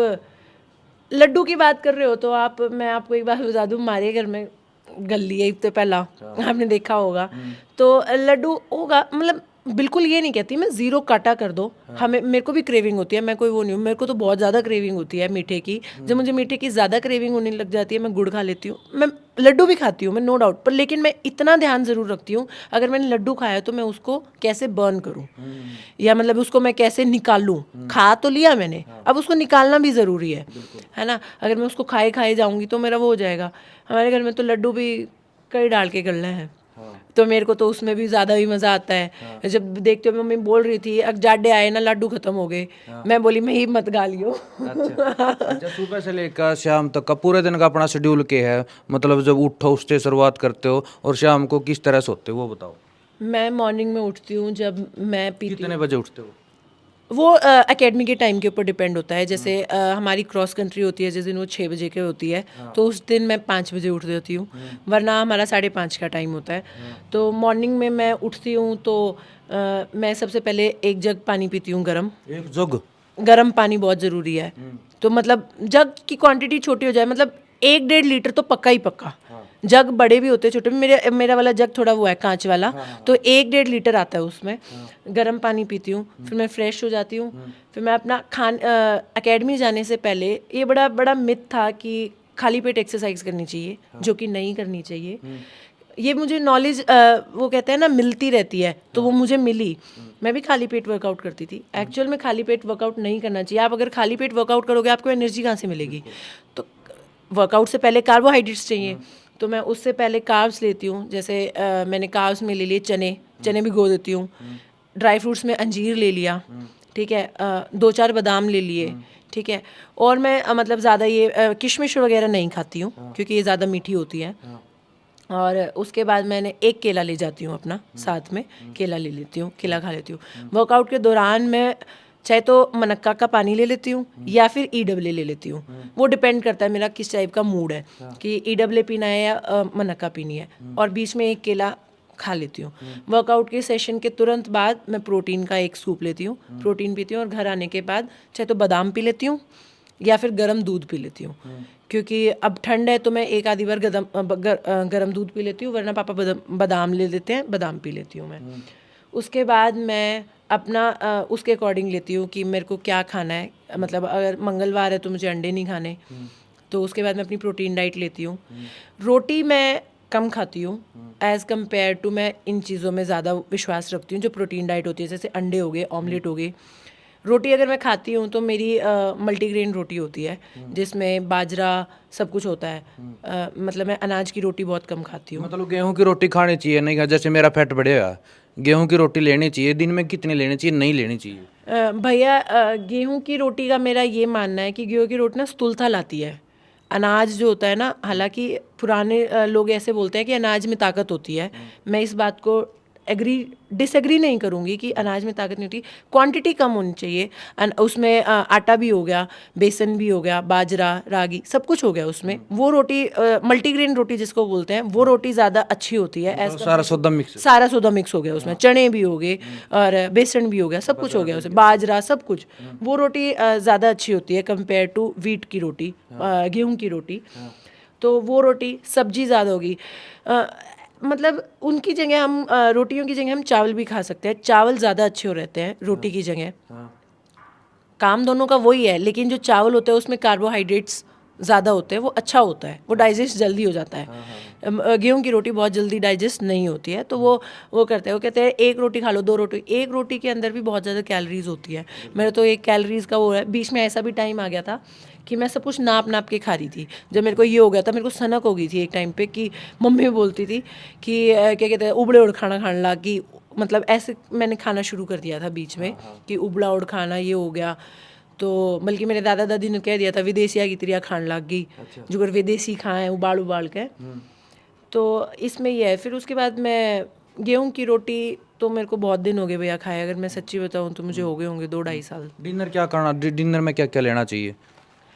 लड्डू की बात कर रहे हो तो मैं आपको एक बात बता दूं, हमारे घर में गली है तो पहला आपने देखा होगा, तो लड्डू होगा, मतलब बिल्कुल ये नहीं कहती मैं ज़ीरो काटा कर दो। हमें, मेरे को भी क्रेविंग होती है, मैं कोई वो नहीं हूँ, मेरे को तो बहुत ज़्यादा क्रेविंग होती है मीठे की। जब मुझे मीठे की ज़्यादा क्रेविंग होने लग जाती है मैं गुड़ खा लेती हूँ, मैं लड्डू भी खाती हूँ मैं, नो डाउट, पर लेकिन मैं इतना ध्यान ज़रूर रखती हूँ अगर मैंने लड्डू खाया तो मैं उसको कैसे बर्न करूँ, या मतलब उसको मैं कैसे निकालूँ। खा तो लिया मैंने, अब उसको निकालना भी ज़रूरी है ना। अगर मैं उसको खाए खाए जाऊँगी तो मेरा वो हो जाएगा। हमारे घर में तो लड्डू भी कई डाल के गलने हैं, तो मेरे को तो उसमें भी ज़्यादा ही मज़ा आता है। जब देखते हो, मम्मी बोल रही थी अब जाडे आए ना लड्डू ख़त्म हो गए, मैं बोली मैं ही मत गालियो। अच्छा, सुबह से लेकर शाम तक का पूरे दिन का अपना शेड्यूल क्या है, मतलब जब उठो उससे शुरुआत करते हो और शाम को किस तरह सोते हो वो बताओ। मैं मॉर्निंग में उठती हूँ, जब मैं पीती कितने बजे उठते हो? वो एकेडमी के टाइम के ऊपर डिपेंड होता है। जैसे हमारी क्रॉस कंट्री होती है, जिस दिन वो 6 बजे की होती है, तो उस दिन मैं 5 बजे उठ जाती हूँ, वरना हमारा 5:30 का टाइम होता है। तो मॉर्निंग में मैं उठती हूँ तो मैं सबसे पहले 1 जग पानी पीती हूँ, एक जग? गर्म पानी बहुत ज़रूरी है। तो मतलब जग की क्वांटिटी छोटी हो जाए, मतलब 1-1.5 लीटर तो पक्का ही पक्का। जग बड़े भी होते हैं छोटे, मेरा वाला जग थोड़ा वो है कांच वाला, तो 1-1.5 लीटर आता है उसमें। गर्म पानी पीती हूँ, फिर मैं फ्रेश हो जाती हूँ, फिर मैं अपना एकेडमी जाने से पहले, ये बड़ा बड़ा मिथ था कि खाली पेट एक्सरसाइज करनी चाहिए, जो कि नहीं करनी चाहिए। ये मुझे नॉलेज वो कहते हैं ना मिलती रहती है, तो वो मुझे मिली। मैं भी खाली पेट वर्कआउट करती थी। एक्चुअल में खाली पेट वर्कआउट नहीं करना चाहिए। आप अगर खाली पेट वर्कआउट करोगे आपको एनर्जी कहाँ से मिलेगी? तो वर्कआउट से पहले कार्बोहाइड्रेट्स चाहिए, तो मैं उससे पहले कार्ब्स लेती हूँ। जैसे मैंने कार्ब्स में ले लिए चने भिगो देती हूँ। ड्राई फ्रूट्स में अंजीर ले लिया, ठीक है, 2-4 बादाम ले लिए, ठीक है। और मैं मतलब ज़्यादा ये किशमिश वगैरह नहीं खाती हूँ क्योंकि ये ज़्यादा मीठी होती है। और उसके बाद मैंने 1 केला ले जाती हूँ अपना, साथ में केला ले लेती हूँ, केला खा लेती हूँ। वर्कआउट के दौरान मैं चाहे तो मनक्का का पानी ले लेती हूँ या फिर ईडब्ल्यू ले लेती हूँ। वो डिपेंड करता है मेरा किस टाइप का मूड है कि ईडब्ल्यू पीना है या मनक्का पीनी है। और बीच में 1 केला खा लेती हूँ। वर्कआउट के सेशन के तुरंत बाद मैं प्रोटीन का 1 स्कूप लेती हूँ, प्रोटीन पीती हूँ, और घर आने के बाद चाहे तो बादाम पी लेती हूँ या फिर गर्म दूध पी लेती हूँ। क्योंकि अब ठंड है तो मैं 1 आधी बार गर्म दूध पी लेती हूँ, वरना पापा बादाम ले लेते हैं, बादाम पी लेती हूँ मैं। उसके बाद मैं अपना उसके अकॉर्डिंग लेती हूँ कि मेरे को क्या खाना है। मतलब अगर मंगलवार है तो मुझे अंडे नहीं खाने, तो उसके बाद मैं अपनी प्रोटीन डाइट लेती हूँ। रोटी मैं कम खाती हूँ एज़ कम्पेयर टू, मैं इन चीज़ों में ज़्यादा विश्वास रखती हूँ जो प्रोटीन डाइट होती है, जैसे अंडे हो गए, ऑमलेट हो गए। रोटी अगर मैं खाती हूँ तो मेरी मल्टीग्रेन रोटी होती है, जिसमें बाजरा सब कुछ होता है। मतलब मैं अनाज की रोटी बहुत कम खाती हूँ। मतलब गेहूं की रोटी खानी चाहिए नहीं? जैसे मेरा फैट बढ़ेगा, गेहूं की रोटी लेनी चाहिए, दिन में कितनी लेनी चाहिए, नहीं लेनी चाहिए? भैया गेहूं की रोटी का मेरा ये मानना है कि गेहूं की रोटी ना स्थूलता लाती है। अनाज जो होता है ना, हालांकि पुराने लोग ऐसे बोलते हैं कि अनाज में ताकत होती है, मैं इस बात को डिसएग्री नहीं करूँगी कि अनाज में ताकत नहीं होती, क्वांटिटी कम होनी चाहिए। उसमें आटा भी हो गया, बेसन भी हो गया, बाजरा, रागी, सब कुछ हो गया उसमें। वो रोटी मल्टीग्रेन रोटी जिसको बोलते हैं, वो रोटी ज़्यादा अच्छी होती है। सारा सौदा मिक्स सारा सौदा मिक्स हो गया उसमें, चने भी हो गए और बेसन भी हो गया, सब कुछ हो गया उसमें, बाजरा, सब कुछ। वो रोटी ज़्यादा अच्छी होती है कंपेयर टू वीट की रोटी, गेहूँ की रोटी। तो वो रोटी, सब्जी ज़्यादा होगी। मतलब उनकी जगह हम रोटियों की जगह हम चावल भी खा सकते हैं। चावल ज़्यादा अच्छे हो रहते हैं रोटी की जगह। काम दोनों का वही है, लेकिन जो चावल होता है उसमें कार्बोहाइड्रेट्स ज़्यादा होते हैं, वो अच्छा होता है, वो डाइजेस्ट जल्दी हो जाता है। गेहूं की रोटी बहुत जल्दी डाइजेस्ट नहीं होती है, तो वो करते हैं, वो कहते हैं एक रोटी खा लो, 2 रोटी। एक रोटी के अंदर भी बहुत ज़्यादा कैलोरीज होती है। मेरा तो एक कैलोरीज का वो है। बीच में ऐसा भी टाइम आ गया था कि मैं सब कुछ नाप नाप के खा रही थी। जब मेरे को ये हो गया था, मेरे को सनक हो गई थी एक टाइम पे, कि मम्मी बोलती थी कि क्या कहते हैं, उबड़े उड़ खाना खाने लग कि, मतलब ऐसे मैंने खाना शुरू कर दिया था बीच में कि उबड़ा उड़ खाना ये हो गया। तो बल्कि मेरे दादा दादी ने कह दिया था विदेशिया की तरिया खाने लग गई, जो अगर विदेशी खाएं उबाल उबाल के। तो इसमें ये है। फिर उसके बाद मैं गेहूं की रोटी तो मेरे को बहुत दिन हो गए भैया खाए। अगर मैं सच्ची बताऊं तो मुझे हो गए होंगे 2-2.5 साल। डिनर क्या करना, डिनर में क्या क्या लेना चाहिए?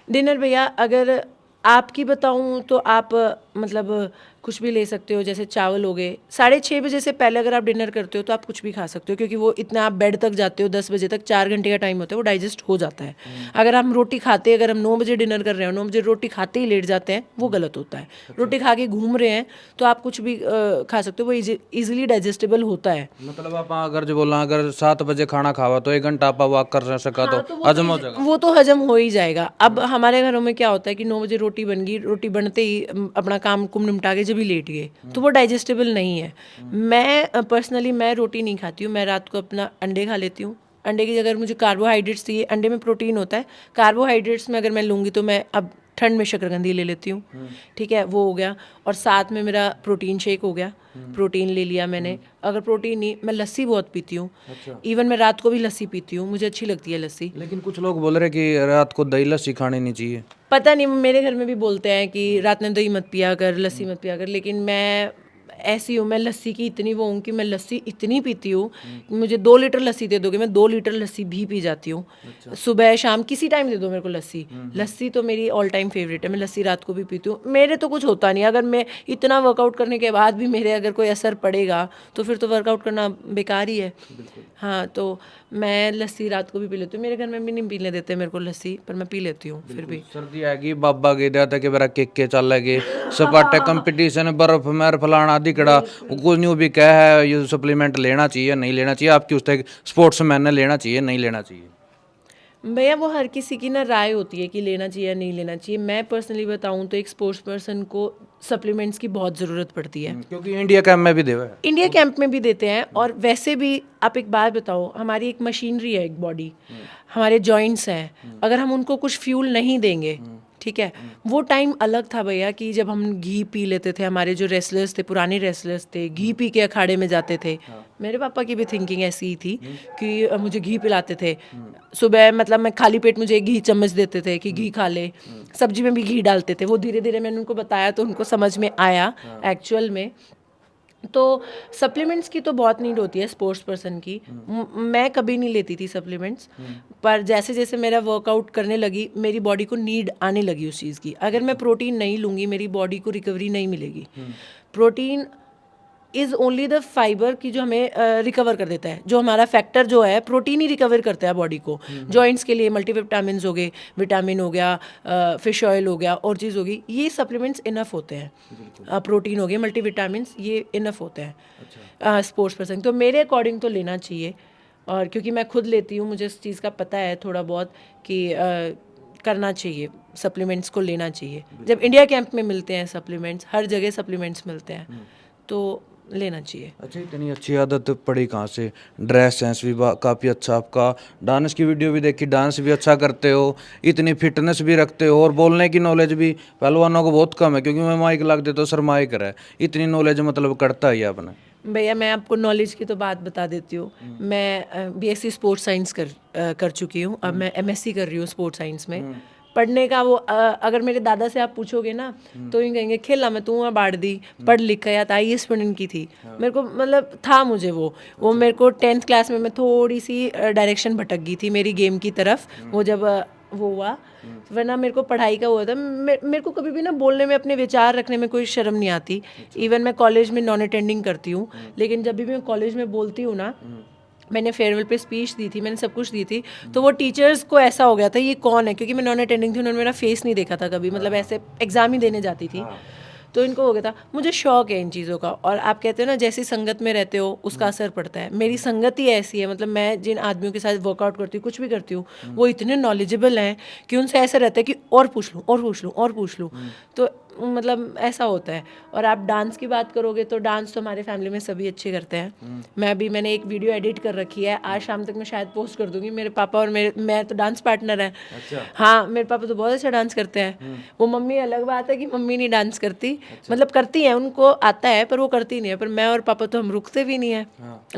डिनर भैया अगर आपकी बताऊं तो आप मतलब कुछ भी ले सकते हो। जैसे चावल हो गए, 6:30 बजे से पहले अगर आप डिनर करते हो तो आप कुछ भी खा सकते हो, क्योंकि वो इतना आप बेड तक जाते हो 10 बजे तक, 4 घंटे का टाइम होता है, वो डाइजेस्ट हो जाता है। अगर हम रोटी खाते, अगर हम 9 बजे डिनर कर रहे हो, 9 बजे रोटी खाते ही लेट जाते हैं, वो गलत होता है। रोटी खा के घूम रहे हैं तो आप कुछ भी खा सकते हो, वो ईजिली डाइजेस्टेबल होता है। मतलब आप अगर जो बोला, अगर 7 बजे खाना खावा तो 1 घंटा आप वॉक कर सका तो हजम हो जाएगा। वो तो हजम हो ही जाएगा। अब हमारे घरों में क्या होता है कि 9 बजे रोटी बन गई, रोटी बनते ही अपना काम कुम निपटा के जब भी लेट गए, तो वो डाइजेस्टेबल नहीं है। मैं पर्सनली मैं रोटी नहीं खाती हूँ। मैं रात को अपना अंडे खा लेती हूँ। अंडे की जगह मुझे कार्बोहाइड्रेट्स चाहिए, अंडे में प्रोटीन होता है। कार्बोहाइड्रेट्स में अगर मैं लूँगी तो मैं अब ठंड में शकरकंदी ले लेती हूँ, ठीक है, वो हो गया। और साथ में मेरा प्रोटीन शेक हो गया, प्रोटीन ले लिया मैंने। अगर प्रोटीन नहीं, मैं लस्सी बहुत पीती हूँ। इवन मैं रात को भी लस्सी पीती हूँ, मुझे अच्छी लगती है लस्सी। लेकिन कुछ लोग बोल रहे कि रात को दही लस्सी खानी नहीं चाहिए। पता नहीं, मेरे घर में भी बोलते हैं कि रात में दही मत पिया कर, लस्सी मत पिया कर, लेकिन मैं ऐसी हूँ, मैं लस्सी की इतनी वो हूँ कि मैं लस्सी इतनी पीती हूँ कि मुझे 2 लीटर लस्सी दे दोगे, मैं 2 लीटर लस्सी भी पी जाती हूँ। सुबह शाम किसी टाइम दे दो मेरे को लस्सी। लस्सी तो मेरी ऑल टाइम फेवरेट है। मैं लस्सी रात को भी पीती हूँ। मेरे तो कुछ होता नहीं। अगर मैं इतना वर्कआउट करने के बाद भी मेरे अगर कोई असर पड़ेगा तो फिर तो वर्कआउट करना बेकार ही है। हाँ, तो मैं लस्सी रात को भी पी लेती हूँ। मेरे घर में भी नहीं पीने देते मेरे को लस्सी, पर मैं पी लेती हूँ फिर भी। सर्दी आएगी, बाबा गेदा था कि मेरा के चल लगे सपाटे कंपटीशन, बर्फ मेर फलाना दिकड़ा, कुछ नहीं भी कह है ये सप्लीमेंट लेना चाहिए नहीं लेना चाहिए, आपकी उस तक स्पोर्ट्समैन ने लेना चाहिए नहीं लेना चाहिए? भैया वो हर किसी की ना राय होती है कि लेना चाहिए या नहीं लेना चाहिए। मैं पर्सनली बताऊं तो एक स्पोर्ट्स पर्सन को सप्लीमेंट्स की बहुत ज़रूरत पड़ती है। क्योंकि इंडिया कैंप में भी देवा है। इंडिया कैंप में भी देते हैं, और वैसे भी आप एक बात बताओ, हमारी एक मशीनरी है, एक बॉडी, हमारे जॉइंट्स हैं, अगर हम उनको कुछ फ्यूल नहीं देंगे, ठीक है। वो टाइम अलग था भैया कि जब हम घी पी लेते थे। हमारे जो रेसलर्स थे, पुराने रेसलर्स थे, घी पी के अखाड़े में जाते थे। मेरे पापा की भी थिंकिंग ऐसी ही थी कि मुझे घी पिलाते थे सुबह, मतलब मैं खाली पेट मुझे घी चम्मच देते थे कि घी खा ले। सब्जी में भी घी डालते थे। वो धीरे धीरे मैंने उनको बताया तो उनको समझ में आया एक्चुअल में। तो सप्लीमेंट्स की तो बहुत नीड होती है स्पोर्ट्स पर्सन की। मैं कभी नहीं लेती थी सप्लीमेंट्स, पर जैसे जैसे मेरा वर्कआउट करने लगी मेरी बॉडी को नीड आने लगी उस चीज़ की। अगर मैं प्रोटीन नहीं लूँगी मेरी बॉडी को रिकवरी नहीं मिलेगी। Protein is only the fibre की जो हमें रिकवर कर देता है। जो हमारा फैक्टर जो है, प्रोटीन ही रिकवर करता है बॉडी को। जॉइंट्स के लिए मल्टीविटामिन हो गए, विटामिन हो गया, फिश ऑयल हो गया, और चीज़ होगी, ये सप्लीमेंट्स इनफ होते हैं। प्रोटीन हो गए, मल्टीविटामिन, ये इनफ होते हैं स्पोर्ट्स पर्सन। तो मेरे अकॉर्डिंग तो लेना चाहिए। और क्योंकि मैं खुद लेती हूँ, मुझे इस चीज़ का पता है थोड़ा बहुत कि करना चाहिए, सप्लीमेंट्स को लेना चाहिए। जब इंडिया कैंप में मिलते हैं सप्लीमेंट्स, हर जगह सप्लीमेंट्स मिलते हैं, तो लेना चाहिए। अच्छा, इतनी अच्छी आदत पड़ी कहाँ से? ड्रेस सेंस भी काफ़ी अच्छा आपका, डांस की वीडियो भी देखी, डांस भी अच्छा करते हो, इतनी फिटनेस भी रखते हो, और बोलने की नॉलेज भी पहलवानों को बहुत कम है, क्योंकि मैं माइक लग देता हूँ सर माइक है, इतनी नॉलेज मतलब करता ही आपने। भैया मैं आपको नॉलेज की तो बात बता देती हूँ। मैं बीएससी स्पोर्ट्स साइंस कर चुकी हूँ। अब मैं एमएससी कर रही हूँ स्पोर्ट्स साइंस में। पढ़ने का वो अगर मेरे दादा से आप पूछोगे ना तो ये कहेंगे खेलना मैं तू बाढ़ दी पढ़ लिख कर या आई स्टूडेंट की थी। मेरे को मतलब था मुझे वो मेरे को 10th क्लास में मैं थोड़ी सी डायरेक्शन भटक गई थी मेरी गेम की तरफ, वो जब वो हुआ, वरना मेरे को पढ़ाई का हुआ था। मेरे को कभी भी ना बोलने में अपने विचार रखने में कोई शर्म नहीं आती। इवन मैं कॉलेज में नॉन अटेंडिंग करती हूँ, लेकिन जब भी मैं कॉलेज में बोलती हूँ ना, मैंने फेयरवेल पे स्पीच दी थी, मैंने सब कुछ दी थी, तो वो टीचर्स को ऐसा हो गया था ये कौन है, क्योंकि मैं नॉन अटेंडिंग थी, उन्होंने मेरा फेस नहीं देखा था कभी, मतलब ऐसे एग्ज़ाम ही देने जाती थी, तो इनको हो गया था। मुझे शौक है इन चीज़ों का, और आप कहते हो ना जैसी संगत में रहते हो उसका असर पड़ता है। मेरी संगत ही ऐसी है, मतलब मैं जिन आदमियों के साथ वर्कआउट करती हूँ, कुछ भी करती हूँ, वो इतने नॉलेजेबल हैं कि उनसे ऐसा रहता है कि और पूछ लूँ और पूछ लूँ और पूछ लूँ, तो मतलब ऐसा होता है। और आप डांस की बात करोगे तो डांस तो हमारे फैमिली में सभी अच्छे करते हैं। मैंने एक वीडियो एडिट कर रखी है, आज शाम तक मैं शायद पोस्ट कर दूंगी। मेरे पापा और मैं तो डांस पार्टनर है। अच्छा। हाँ, मेरे पापा तो बहुत अच्छा डांस करते हैं। वो मम्मी अलग बात है कि मम्मी नहीं डांस करती, मतलब करती है, उनको आता है पर वो करती नहीं है, पर मैं और पापा तो हम रुकते भी नहीं है।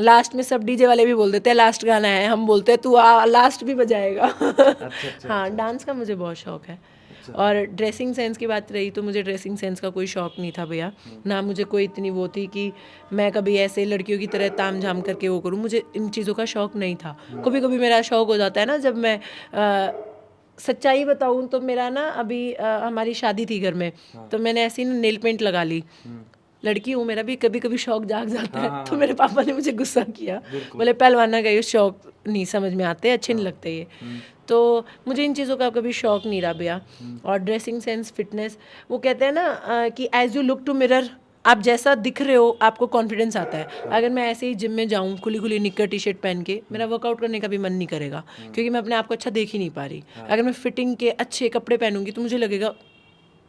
लास्ट में सब डीजे वाले भी बोल देते हैं लास्ट गाना है, हम बोलते हैं तू आ लास्ट भी बजाएगा। हाँ, डांस का मुझे बहुत शौक है। और ड्रेसिंग सेंस की बात रही तो मुझे ड्रेसिंग सेंस का कोई शौक नहीं था भैया, ना मुझे कोई इतनी वो थी कि मैं कभी ऐसे लड़कियों की तरह ताम झाम करके वो करूँ, मुझे इन चीज़ों का शौक नहीं था। कभी कभी मेरा शौक हो जाता है ना, जब मैं सच्चाई बताऊँ तो मेरा ना अभी हमारी शादी थी घर में, तो मैंने ऐसी ना नेल पेंट लगा ली। लड़की हूँ, मेरा भी कभी कभी शौक जाग जाता है। तो मेरे पापा ने मुझे गुस्सा किया, बोले पहलवाना का ये शौक नहीं समझ में आते, अच्छे नहीं लगते ये। तो मुझे इन चीज़ों का कभी शौक नहीं रहा भैया। और ड्रेसिंग सेंस, फिटनेस, वो कहते हैं ना कि as you look to mirror, आप जैसा दिख रहे हो आपको कॉन्फिडेंस आता है। अगर मैं ऐसे ही जिम में जाऊँ खुली खुली निक्कर टी शर्ट पहन के, मेरा वर्कआउट करने का भी मन नहीं करेगा, क्योंकि मैं अपने आप को अच्छा देख ही नहीं पा रही। अगर मैं फिटिंग के अच्छे कपड़े पहनूंगी तो मुझे लगेगा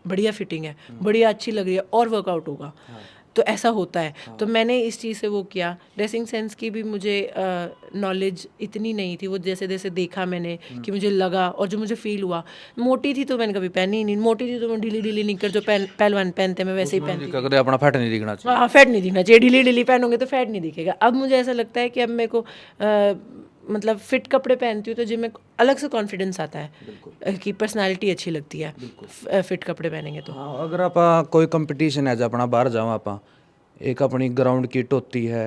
बढ़िया फिटिंग है, बढ़िया अच्छी लग रही है, और वर्कआउट होगा। तो ऐसा होता है। तो मैंने इस चीज़ से वो किया। ड्रेसिंग सेंस की भी मुझे नॉलेज इतनी नहीं थी, वो जैसे जैसे देखा मैंने कि मुझे लगा और जो मुझे फील हुआ। मोटी थी तो मैंने कभी पहनी ही नहीं, मोटी थी तो मैं ढीली ढीली निकर जो पहलवान पहनते मैं वैसे ही पहनती थी। कदे अपना फैट नहीं दिखना चाहिए। हाँ, फैट नहीं दिखना चाहिए, ढीली ढीली पहनोगे तो फैट नहीं दिखेगा। अब मुझे ऐसा लगता है कि अब मेरे को मतलब फिट कपड़े पहनती हूँ तो जिनमें अलग से कॉन्फिडेंस आता है कि पर्सनालिटी अच्छी लगती है फिट कपड़े पहनेंगे तो। हाँ, अगर आप कोई कंपटीशन है जो अपना बाहर जाओ, आप एक अपनी ग्राउंड किट होती है,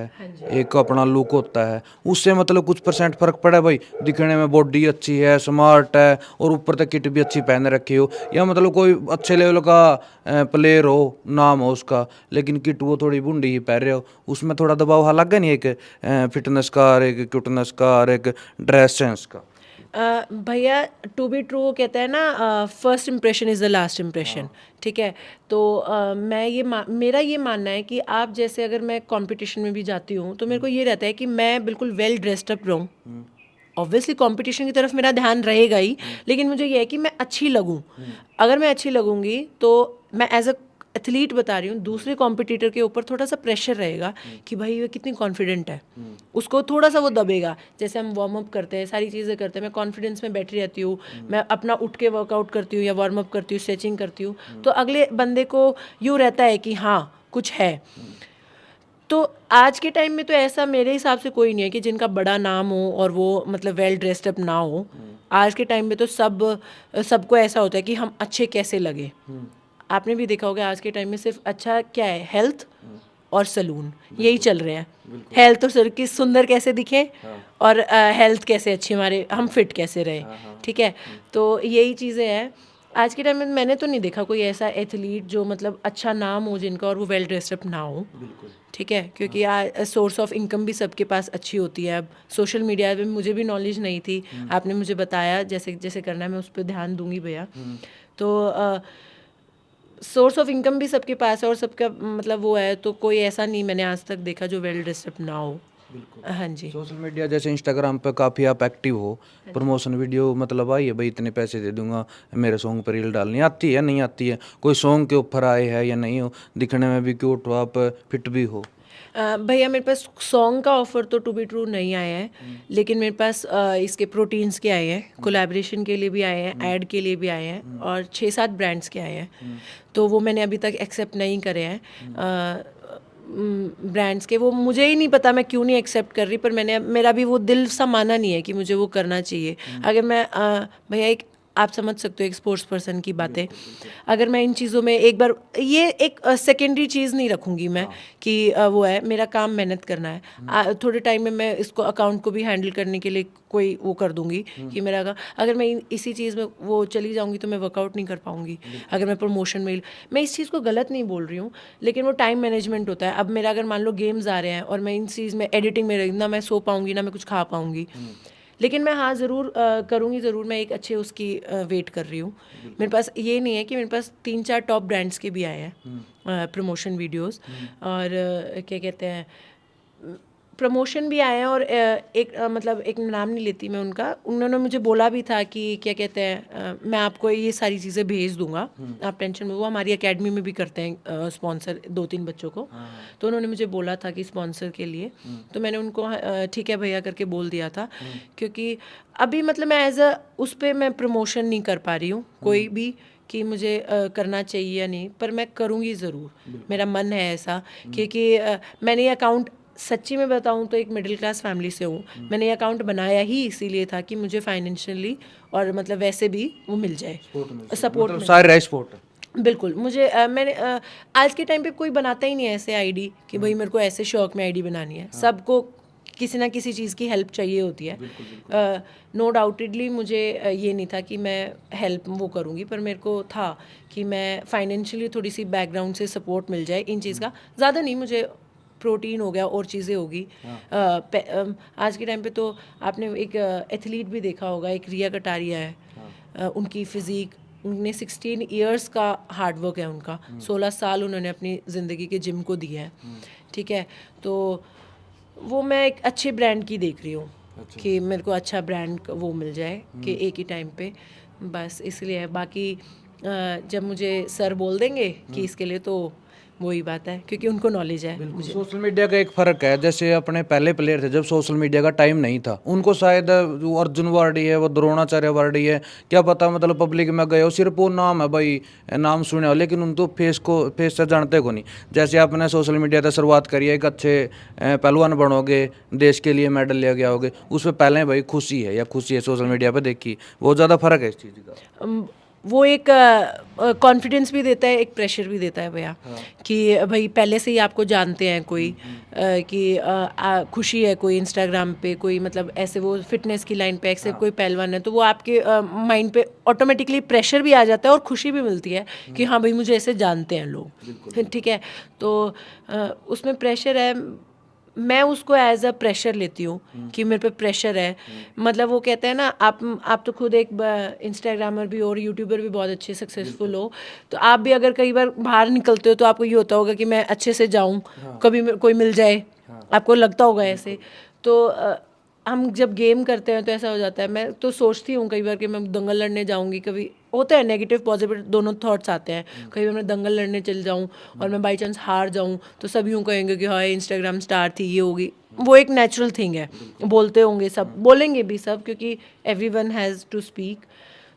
एक अपना लुक होता है, उससे मतलब कुछ परसेंट फर्क पड़ा है भाई, दिखने में बॉडी अच्छी है, स्मार्ट है, और ऊपर तक किट भी अच्छी पहन रखी हो, या मतलब कोई अच्छे लेवल का प्लेयर हो, नाम हो उसका, लेकिन किट वो थोड़ी बूंदी ही पहन रहे हो, उसमें थोड़ा दबाव अलग है नहीं, एक फिटनेस का और एक क्यूटनेस का और एक ड्रेस सेंस का। भैया टू बी ट्रू कहते हैं ना, first impression is the last impression. ठीक है, तो मेरा ये मानना है कि आप जैसे, अगर मैं कंपटीशन में भी जाती हूँ तो मेरे को ये रहता है कि मैं बिल्कुल वेल ड्रेस्ड अप रहूँ। ऑब्वियसली कंपटीशन की तरफ मेरा ध्यान रहेगा ही, लेकिन मुझे ये है कि मैं अच्छी लगूँ। अगर मैं अच्छी लगूंगी तो मैं एज अ एथलीट बता रही हूँ, दूसरे कॉम्पिटिटर के ऊपर थोड़ा सा प्रेशर रहेगा कि भाई ये कितनी कॉन्फिडेंट है, उसको थोड़ा सा वो दबेगा। जैसे हम वार्म अप करते हैं, सारी चीज़ें करते हैं, मैं कॉन्फिडेंस में बैठी रहती हूँ, मैं अपना उठ के वर्कआउट करती हूँ या वार्म अप करती हूँ, स्ट्रेचिंग करती हूँ, तो अगले बंदे को यूँ रहता है कि हाँ कुछ है। तो आज के टाइम में तो ऐसा मेरे हिसाब से कोई नहीं है कि जिनका बड़ा नाम हो और वो मतलब वेल ड्रेस्ड अप ना हो। आज के टाइम में तो सबको ऐसा होता है कि हम अच्छे कैसे लगे। आपने भी देखा होगा आज के टाइम में सिर्फ अच्छा क्या है, हेल्थ और सलून, यही चल रहे हैं। हेल्थ और सर की सुंदर कैसे दिखे, और हेल्थ कैसे अच्छी, हमारे हम फिट कैसे रहे। ठीक है, तो यही चीज़ें हैं आज के टाइम में। मैंने तो नहीं देखा कोई ऐसा एथलीट जो मतलब अच्छा नाम हो जिनका और वो वेल ड्रेस्ड अप ना हो। ठीक है, क्योंकि सोर्स ऑफ इनकम भी सबके पास अच्छी होती है। अब सोशल मीडिया पे मुझे भी नॉलेज नहीं थी, आपने मुझे बताया जैसे जैसे करना है मैं उस पर ध्यान दूंगी भैया। तो सोर्स ऑफ इनकम भी सबके पास है और सबका मतलब वो है, तो कोई ऐसा नहीं मैंने आज तक देखा जो वेल ड्रेस्ड अप ना हो। हाँ जी। सोशल मीडिया जैसे इंस्टाग्राम पे काफ़ी आप एक्टिव हो, प्रमोशन वीडियो मतलब आई है भाई इतने पैसे दे दूंगा मेरे सॉन्ग पर रील डालनी, आती है नहीं आती है, कोई सॉन्ग के ऊपर आए है या नहीं हो, दिखने में भी क्यूट हो आप, फिट भी हो? भैया मेरे पास सॉन्ग का ऑफर तो टू बी ट्रू नहीं आया है, लेकिन मेरे पास इसके प्रोटीन्स के आए हैं, कोलैबोरेशन के लिए भी आए हैं, ऐड के लिए भी आए हैं, और 6-7 ब्रांड्स के आए हैं। तो वो मैंने अभी तक एक्सेप्ट नहीं करे हैं ब्रांड्स के। वो मुझे ही नहीं पता मैं क्यों नहीं एक्सेप्ट कर रही, पर मेरा भी वो दिल सा माना नहीं है कि मुझे वो करना चाहिए। अगर मैं भैया एक आप समझ सकते हो एक स्पोर्ट्स पर्सन की बातें। अगर मैं इन चीज़ों में एक बार ये एक सेकेंडरी चीज़ नहीं रखूँगी मैं कि वो है मेरा काम मेहनत करना है। थोड़े टाइम में मैं इसको अकाउंट को भी हैंडल करने के लिए कोई वो कर दूंगी कि अगर मैं इसी चीज़ में वो चली जाऊंगी तो मैं वर्कआउट नहीं कर पाऊंगी। अगर मैं प्रमोशन में, मैं इस चीज़ को गलत नहीं बोल रही हूँ, लेकिन वो टाइम मैनेजमेंट होता है। अब मेरा अगर मान लो गेम्स आ रहे हैं और मैं इन चीज़ में एडिटिंग में रही, ना मैं सो पाऊंगी ना मैं कुछ खा पाऊंगी। लेकिन मैं हाँ ज़रूर करूँगी ज़रूर, मैं एक अच्छे उसकी वेट कर रही हूँ। मेरे पास ये नहीं है कि मेरे पास 3-4 टॉप ब्रांड्स के भी आए हैं प्रमोशन वीडियोस, और क्या कहते हैं प्रमोशन भी आए हैं। और मतलब एक नाम नहीं लेती मैं उनका, उन्होंने मुझे बोला भी था कि क्या कहते हैं मैं आपको ये सारी चीज़ें भेज दूंगा, आप टेंशन में, वो हमारी एकेडमी में भी करते हैं स्पॉन्सर 2-3 बच्चों को। तो उन्होंने मुझे बोला था कि स्पॉन्सर के लिए, तो मैंने उनको ठीक है भैया करके बोल दिया था। क्योंकि अभी मतलब मैं एज अ उस पर मैं प्रमोशन नहीं कर पा रही हूँ कोई भी कि मुझे करना चाहिए या नहीं, पर मैं करूँगी ज़रूर, मेरा मन है ऐसा। क्योंकि मैंने ये अकाउंट, सच्ची में बताऊं तो एक मिडिल क्लास फैमिली से हूँ, मैंने ये अकाउंट बनाया ही इसीलिए था कि मुझे फाइनेंशियली और मतलब वैसे भी वो मिल जाए, सपोर्ट मतलब सारे स्पोर्ट। बिल्कुल। मुझे मैंने आज के टाइम पे कोई बनाता ही नहीं है ऐसे आईडी कि भाई मेरे को ऐसे शौक में आईडी बनानी है। सबको किसी ना किसी चीज़ की हेल्प चाहिए होती है। नो डाउटेडली मुझे ये नहीं था कि मैं हेल्प वो करूँगी, पर मेरे को था कि मैं फाइनेंशियली थोड़ी सी बैकग्राउंड से सपोर्ट मिल जाए इन चीज़ का। ज़्यादा नहीं, मुझे प्रोटीन हो गया और चीज़ें होगी। आज के टाइम पे तो आपने एक एथलीट भी देखा होगा, एक रिया कटारिया है। उनकी फ़िज़ीक, उनने 16 इयर्स का हार्ड वर्क है उनका, 16 साल उन्होंने अपनी ज़िंदगी के जिम को दिया है। ठीक है, तो वो मैं एक अच्छे ब्रांड की देख रही हूँ कि मेरे को अच्छा ब्रांड वो मिल जाए कि एक ही टाइम पे, बस इसलिए है। बाकी जब मुझे सर बोल देंगे कि इसके लिए, तो वही बात है, क्योंकि उनको नॉलेज है मुझे। सोशल मीडिया का एक फ़र्क है, जैसे अपने पहले प्लेयर थे जब सोशल मीडिया का टाइम नहीं था, उनको शायद वो अर्जुन वार्डी है, वो द्रोणाचार्य वार्डी है, क्या पता मतलब पब्लिक में गए हो, सिर्फ वो नाम है भाई, नाम सुने हो, लेकिन उन तो फेस से जानते को नहीं। जैसे आपने सोशल मीडिया से शुरुआत करी है, एक अच्छे पहलवान बनोगे, देश के लिए मेडल ले गया होगे, उस पर पहले भाई खुशी है या खुशी है सोशल मीडिया पर देखी, बहुत ज़्यादा फ़र्क है इस चीज़ का। वो एक कॉन्फिडेंस भी देता है, एक प्रेशर भी देता है भैया। कि भाई पहले से ही आपको जानते हैं कोई, कि खुशी है कोई इंस्टाग्राम पे, कोई मतलब ऐसे वो फिटनेस की लाइन पे ऐसे कोई पहलवान है, तो वो आपके माइंड पे ऑटोमेटिकली प्रेशर भी आ जाता है और खुशी भी मिलती है कि हाँ भाई मुझे ऐसे जानते हैं लोग। ठीक है, तो उसमें प्रेशर है, मैं उसको एज अ प्रेशर लेती हूँ कि मेरे पे प्रेशर है। मतलब वो कहते हैं ना, आप तो खुद एक इंस्टाग्रामर भी हो और यूट्यूबर भी बहुत अच्छे सक्सेसफुल हो, तो आप भी अगर कई बार बाहर निकलते हो तो आपको ये होता होगा कि मैं अच्छे से जाऊँ, कभी कोई मिल जाए, आपको लगता होगा ऐसे। तो हम जब गेम करते हैं तो ऐसा हो जाता है, मैं तो सोचती हूँ कई बार कि मैं दंगल लड़ने जाऊँगी, कभी होता है नेगेटिव पॉजिटिव दोनों थॉट्स आते हैं। कई बार मैं दंगल लड़ने चल जाऊँ और मैं बाई चांस हार जाऊँ तो सब यूँ कहेंगे कि हाँ इंस्टाग्राम स्टार थी, ये होगी। वो एक नेचुरल थिंग है, बोलते होंगे सब, बोलेंगे भी सब, क्योंकि एवरीवन हैज़ टू स्पीक।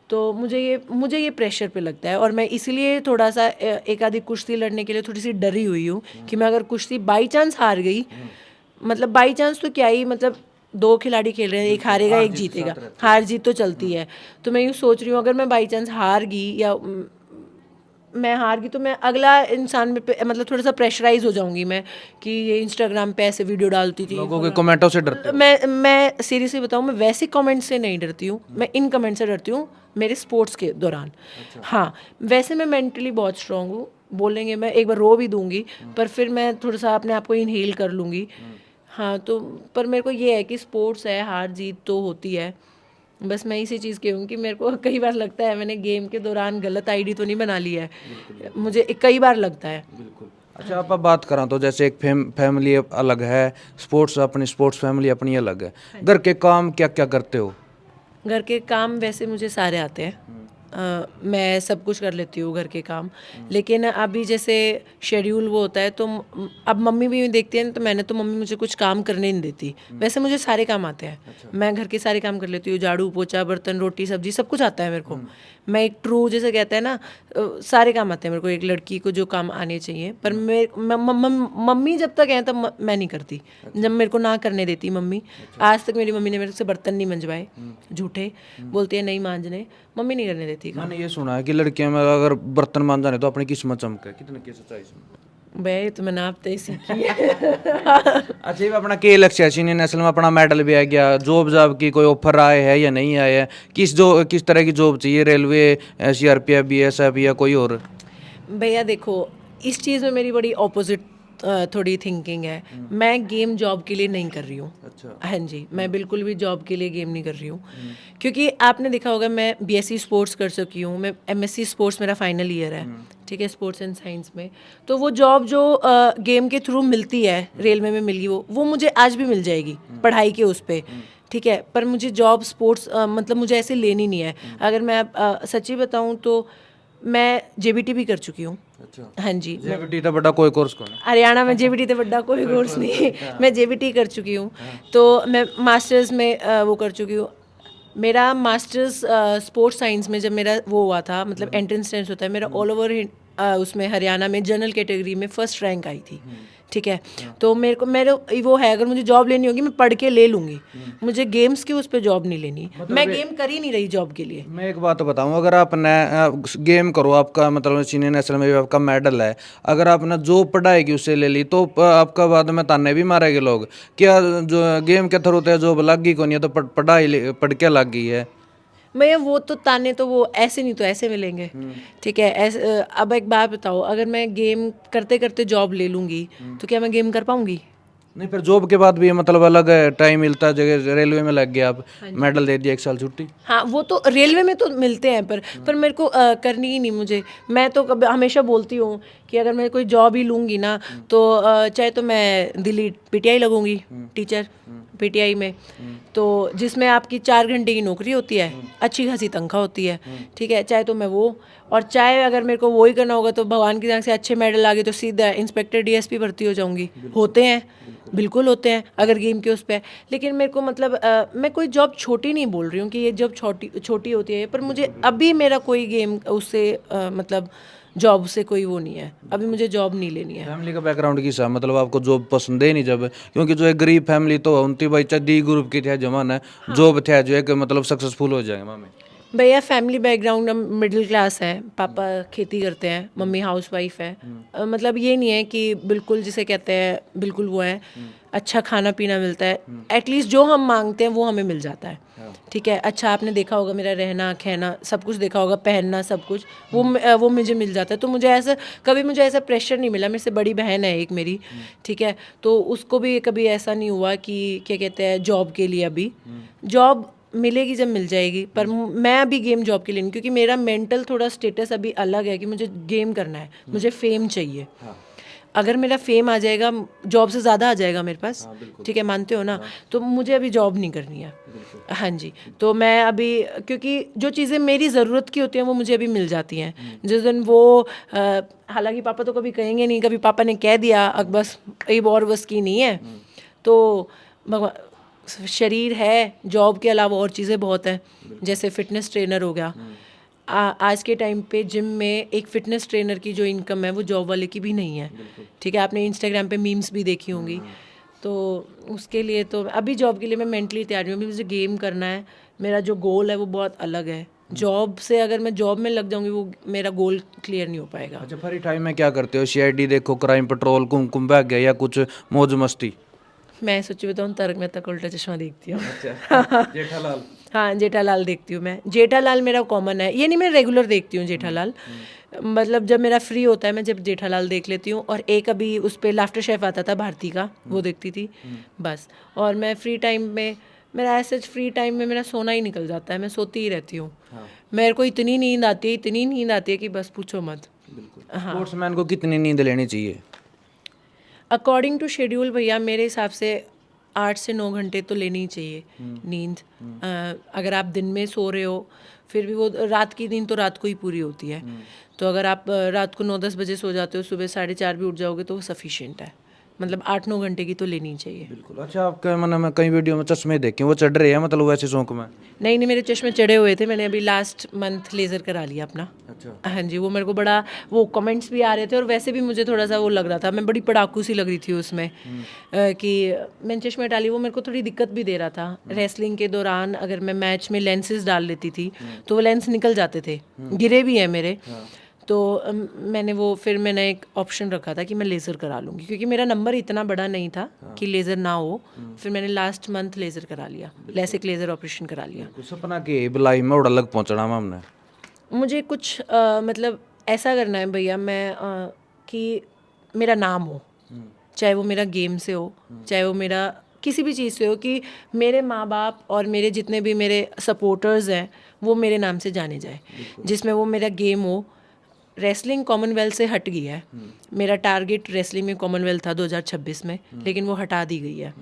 तो मुझे ये प्रेशर पे लगता है, और मैं इसीलिए थोड़ा सा एक आधी कुश्ती लड़ने के लिए थोड़ी सी डरी हुई हूँ कि मैं अगर कुश्ती बाई चांस हार गई, मतलब बाई चांस तो क्या ही, मतलब 2 खिलाड़ी खेल रहे हैं, एक हारेगा एक जीतेगा, हार जीत तो चलती है। तो मैं यूँ सोच रही हूँ अगर मैं बाई चांस हार गई या मैं हार गई तो मैं अगला इंसान में मतलब थोड़ा सा प्रेशराइज हो जाऊंगी मैं कि ये इंस्टाग्राम पे ऐसे वीडियो डालती थी, लोगों के कमेंटों से डरते हो? मैं सीरियसली बताऊँ, मैं वैसे कमेंट से नहीं डरती हूँ, मैं इन कमेंट से डरती हूँ मेरे स्पोर्ट्स के दौरान। हाँ, वैसे मैं मेंटली बहुत स्ट्रांग हूँ, बोलेंगे मैं एक बार रो भी दूंगी, पर फिर मैं थोड़ा सा अपने आप को इनहेल कर लूँगी। हाँ, तो पर मेरे को ये है कि स्पोर्ट्स है, हार जीत तो होती है। बस मैं इसी चीज़ की हूँ कि मेरे को कई बार लगता है मैंने गेम के दौरान गलत आईडी तो नहीं बना ली है, मुझे कई बार लगता है। अच्छा, आप अब बात करा तो जैसे एक फैमिली अलग है, स्पोर्ट्स फैमिली अपनी अलग है, घर के काम क्या क्या करते हो? घर के काम वैसे मुझे सारे आते हैं, मैं सब कुछ कर लेती हूँ घर के काम, लेकिन अभी जैसे शेड्यूल वो होता है तो अब मम्मी भी देखती है ना, तो मैंने तो मम्मी मुझे कुछ काम करने नहीं देती। वैसे मुझे सारे काम आते हैं, मैं घर के सारे काम कर लेती हूँ, झाड़ू पोछा बर्तन रोटी सब्जी सब कुछ आता है मेरे को। मैं एक ट्रू जैसे कहते हैं ना, सारे काम आते हैं मेरे को, एक लड़की को जो काम आने चाहिए। पर मम्मी जब तक है तब मैं नहीं करती, जब मेरे को ना करने देती मम्मी। आज तक मेरी मम्मी ने मेरे से बर्तन नहीं मंजवाए, झूठे बोलती है नहीं मांजने, मम्मी नहीं करने देती। मैंने ये सुना है कि लड़कियों में अगर बर्तन मांजा नहीं तो अपनी किस्मत चमके, कितने की सच्चाई इसमें? भाई तो मैंने आप तो सीखी है। अच्छा, ये अपना के लक्ष्य है सीनियर नेशनल में अपना मेडल भी आ गया, जॉब जॉब की कोई ऑफर आए है या नहीं आए है? किस तरह की जॉब चाहिए, रेलवे, सीआरपीएफ, बीएसएफ या कोई और? भैया देखो, इस चीज़ में मेरी बड़ी ऑपोजिट थोड़ी थिंकिंग है। मैं गेम जॉब के लिए नहीं कर रही हूँ। अच्छा। हाँ जी, मैं बिल्कुल भी जॉब के लिए गेम नहीं कर रही हूँ, क्योंकि आपने देखा होगा मैं बीएससी स्पोर्ट्स कर चुकी हूँ, मैं एमएससी स्पोर्ट्स मेरा फाइनल ईयर है, ठीक है, स्पोर्ट्स एंड साइंस में। तो वो जॉब जो गेम के थ्रू मिलती है, रेलवे में मिली वो मुझे आज भी मिल जाएगी पढ़ाई के उस पर, ठीक है। पर मुझे जॉब स्पोर्ट्स मतलब मुझे ऐसे लेनी नहीं है। अगर मैं सच्ची बताऊँ तो मैं जेबीटी भी कर चुकी हूँ। अच्छा। हाँ जी, जेबीटी तो बड़ा कोई कोर्स कौन है? हरियाणा में जेबीटी तो बड़ा कोई कोर्स नहीं। मैं जेबीटी कर चुकी हूँ, तो मैं मास्टर्स में वो कर चुकी हूँ। मेरा मास्टर्स स्पोर्ट्स साइंस में जब मेरा वो हुआ था, मतलब एंट्रेंस टेस्ट होता है मेरा, ऑल ओवर उसमें हरियाणा में जनरल कैटेगरी में फर्स्ट रैंक आई थी, ठीक है। तो मेरे वो है, अगर मुझे जॉब लेनी होगी मैं पढ़ के ले लूँगी, मुझे गेम्स की उस पर जॉब नहीं लेनी। मैं गेम कर ही नहीं रही जॉब के लिए। मैं एक बात बताऊं, अगर आपने गेम करो, आपका मतलब सीनियर नेशनल में भी आपका मेडल है, अगर आपने जो पढ़ाई की उससे ले ली तो आपका बाद में ताने भी मारेंगे लोग, क्या जो गेम के थ्रू तो जॉब लग गई, को नहीं है तो पढ़ के लग गई है। मैं वो तो ताने तो वो ऐसे नहीं तो ऐसे मिलेंगे, ठीक है। ऐसे अब एक बात बताओ, अगर मैं गेम करते करते जॉब ले लूँगी तो क्या मैं गेम कर पाऊँगी? नहीं, फिर जॉब के बाद भी मतलब अलग टाइम मिलता है, जगह रेलवे में लग गया, आप मेडल दे दिया, 1 साल छुट्टी। हाँ, वो तो रेलवे में तो मिलते हैं, पर मेरे को करनी ही नहीं मुझे। मैं तो कभी हमेशा बोलती हूँ कि अगर मैं कोई जॉब ही लूँगी ना तो चाहे तो मैं दिल्ली पीटीआई लगूंगी, टीचर पीटीआई में, तो जिसमें आपकी 4 घंटे की नौकरी होती है, अच्छी खासी तनख्वाह होती है, ठीक है। चाहे तो मैं वो, और चाहे अगर मेरे को वो ही करना होगा तो भगवान की तरह से अच्छे मेडल आ गए तो सीधा इंस्पेक्टर डीएसपी भर्ती हो जाऊंगी। होते हैं, बिल्कुल होते हैं अगर गेम के उस पर। लेकिन मेरे को मतलब मैं कोई जॉब छोटी नहीं बोल रही हूँ कि ये जॉब छोटी होती है, पर मुझे अभी मेरा कोई गेम उससे मतलब जॉब से कोई वो नहीं है, अभी मुझे जॉब नहीं लेनी है। फैमिली का बैकग्राउंड की सा मतलब आपको जॉब पसंद है नहीं जब, क्योंकि जो एक गरीब फैमिली तो उनती भाई चाहे डी ग्रुप की थे जमाना है, जॉब थे जो एक मतलब सक्सेसफुल हो जाएंगे मामे। भैया फैमिली बैकग्राउंड मिडिल क्लास है, पापा खेती करते हैं, मम्मी हाउसवाइफ है। मतलब ये नहीं है कि बिल्कुल जिसे कहते हैं बिल्कुल वो है, अच्छा खाना पीना मिलता है, एटलीस्ट जो हम मांगते हैं वो हमें मिल जाता है, ठीक है। अच्छा आपने देखा होगा मेरा रहना खाना सब कुछ देखा होगा, पहनना सब कुछ वो मुझे मिल जाता है। तो मुझे ऐसा प्रेशर नहीं मिला। मेरे से बड़ी बहन है एक मेरी, ठीक है, तो उसको भी कभी ऐसा नहीं हुआ कि क्या कहते हैं जॉब के लिए, अभी जॉब मिलेगी जब मिल जाएगी, पर मैं अभी गेम जॉब के लिए नहीं, क्योंकि मेरा मेंटल थोड़ा स्टेटस अभी अलग है कि मुझे गेम करना है, मुझे फेम चाहिए। अगर मेरा फेम आ जाएगा, जॉब से ज़्यादा आ जाएगा मेरे पास, ठीक है, मानते हो ना, तो मुझे अभी जॉब नहीं करनी है। हाँ जी, तो मैं अभी, क्योंकि जो चीज़ें मेरी ज़रूरत की होती हैं वो मुझे अभी मिल जाती हैं। जिस दिन वो हालांकि पापा तो कभी कहेंगे नहीं, कभी पापा ने कह दिया अब बस ये और बस की नहीं है, तो शरीर है, जॉब के अलावा और चीज़ें बहुत हैं, जैसे फिटनेस ट्रेनर हो गया। आज के टाइम पे जिम में एक फिटनेस ट्रेनर की जो इनकम है वो जॉब वाले की भी नहीं है, ठीक है। आपने इंस्टाग्राम पे मीम्स भी देखी होंगी, तो उसके लिए तो अभी जॉब के लिए मैं मेंटली तैयार हूँ। अभी मुझे गेम करना है, मेरा जो गोल है वो बहुत अलग है। जॉब से अगर मैं जॉब में लग जाऊंगी वो मेरा गोल क्लियर नहीं हो पाएगा। अच्छा, फ्री टाइम में क्या करते हो? सीआईडी देखो, क्राइम पेट्रोल, कुमकुम भाग गया, या कुछ मौज मस्ती? मैं सच्ची बताऊँ तारक मेहता का उल्टा चश्मा देखती हूँ। अच्छा, जेठालाल। हाँ, जेठालाल देखती हूँ मैं। जेठालाल मेरा कॉमन है, ये नहीं मैं रेगुलर देखती हूँ जेठालाल, मतलब जब मेरा फ्री होता है मैं जब जेठालाल देख लेती हूँ। और एक अभी उस पर लाफ्टर शेफ आता था भारती का, वो देखती थी बस। और मैं फ्री टाइम में, मेरा ऐसे फ्री टाइम में मेरा सोना ही निकल जाता है, मैं सोती ही रहती हूँ। मेरे को इतनी नींद आती है कि बस पूछो मत। हाँ, स्पोर्ट्समैन को कितनी नींद लेनी चाहिए? अकॉर्डिंग टू शेड्यूल भैया मेरे हिसाब से 8 से 9 घंटे तो लेनी ही चाहिए नींद। अगर आप दिन में सो रहे हो फिर भी वो रात की नींद तो रात को ही पूरी होती है। तो अगर आप रात को 9-10 बजे सो जाते हो, सुबह 4:30 भी उठ जाओगे तो वो सफिशिएंट है। मतलब 8-9 घंटे की तो लेनी चाहिए। बिल्कुल। अच्छा, आपके मैंने मैं कई वीडियो में चश्मे देखे वो चढ़ रहे हैं मतलब वैसे शौक में? नहीं नहीं, मेरे चश्मे चढ़े हुए थे, मैंने अभी लास्ट मंथ लेज़र करा लिया अपना। अच्छा। हाँ जी, वो मेरे को बड़ा वो कमेंट्स भी आ रहे थे और वैसे भी मुझे थोड़ा सा वो लग रहा था, मैं बड़ी पड़ाकू सी लग रही थी उसमें कि मैंने चश्मे डाली, वो मेरे को थोड़ी दिक्कत भी दे रहा था। रेसलिंग के दौरान अगर मैं मैच में लेंसेज डाल लेती थी तो वो लेंस निकल जाते थे, गिरे भी हैं मेरे। तो मैंने एक ऑप्शन रखा था कि मैं लेज़र करा लूँगी, क्योंकि मेरा नंबर इतना बड़ा नहीं था कि लेज़र ना हो। फिर मैंने लास्ट मंथ लेज़र करा लिया, लेसिक लेज़र ऑपरेशन करा लिया। कुछ सपना के बिलाई में उड़ा लग पहुंचना है हमने। मुझे कुछ मतलब ऐसा करना है भैया, मैं कि मेरा नाम हो, चाहे वो मेरा गेम से हो, चाहे वो मेरा किसी भी चीज़ से हो, कि मेरे माँ बाप और मेरे जितने भी मेरे सपोर्टर्स हैं वो मेरे नाम से जाने जाए, जिसमें वो मेरा गेम हो। रेसलिंग कॉमनवेल्थ से हट गई है, मेरा टारगेट रेसलिंग में कॉमनवेल्थ था 2026 में, लेकिन वो हटा दी गई है।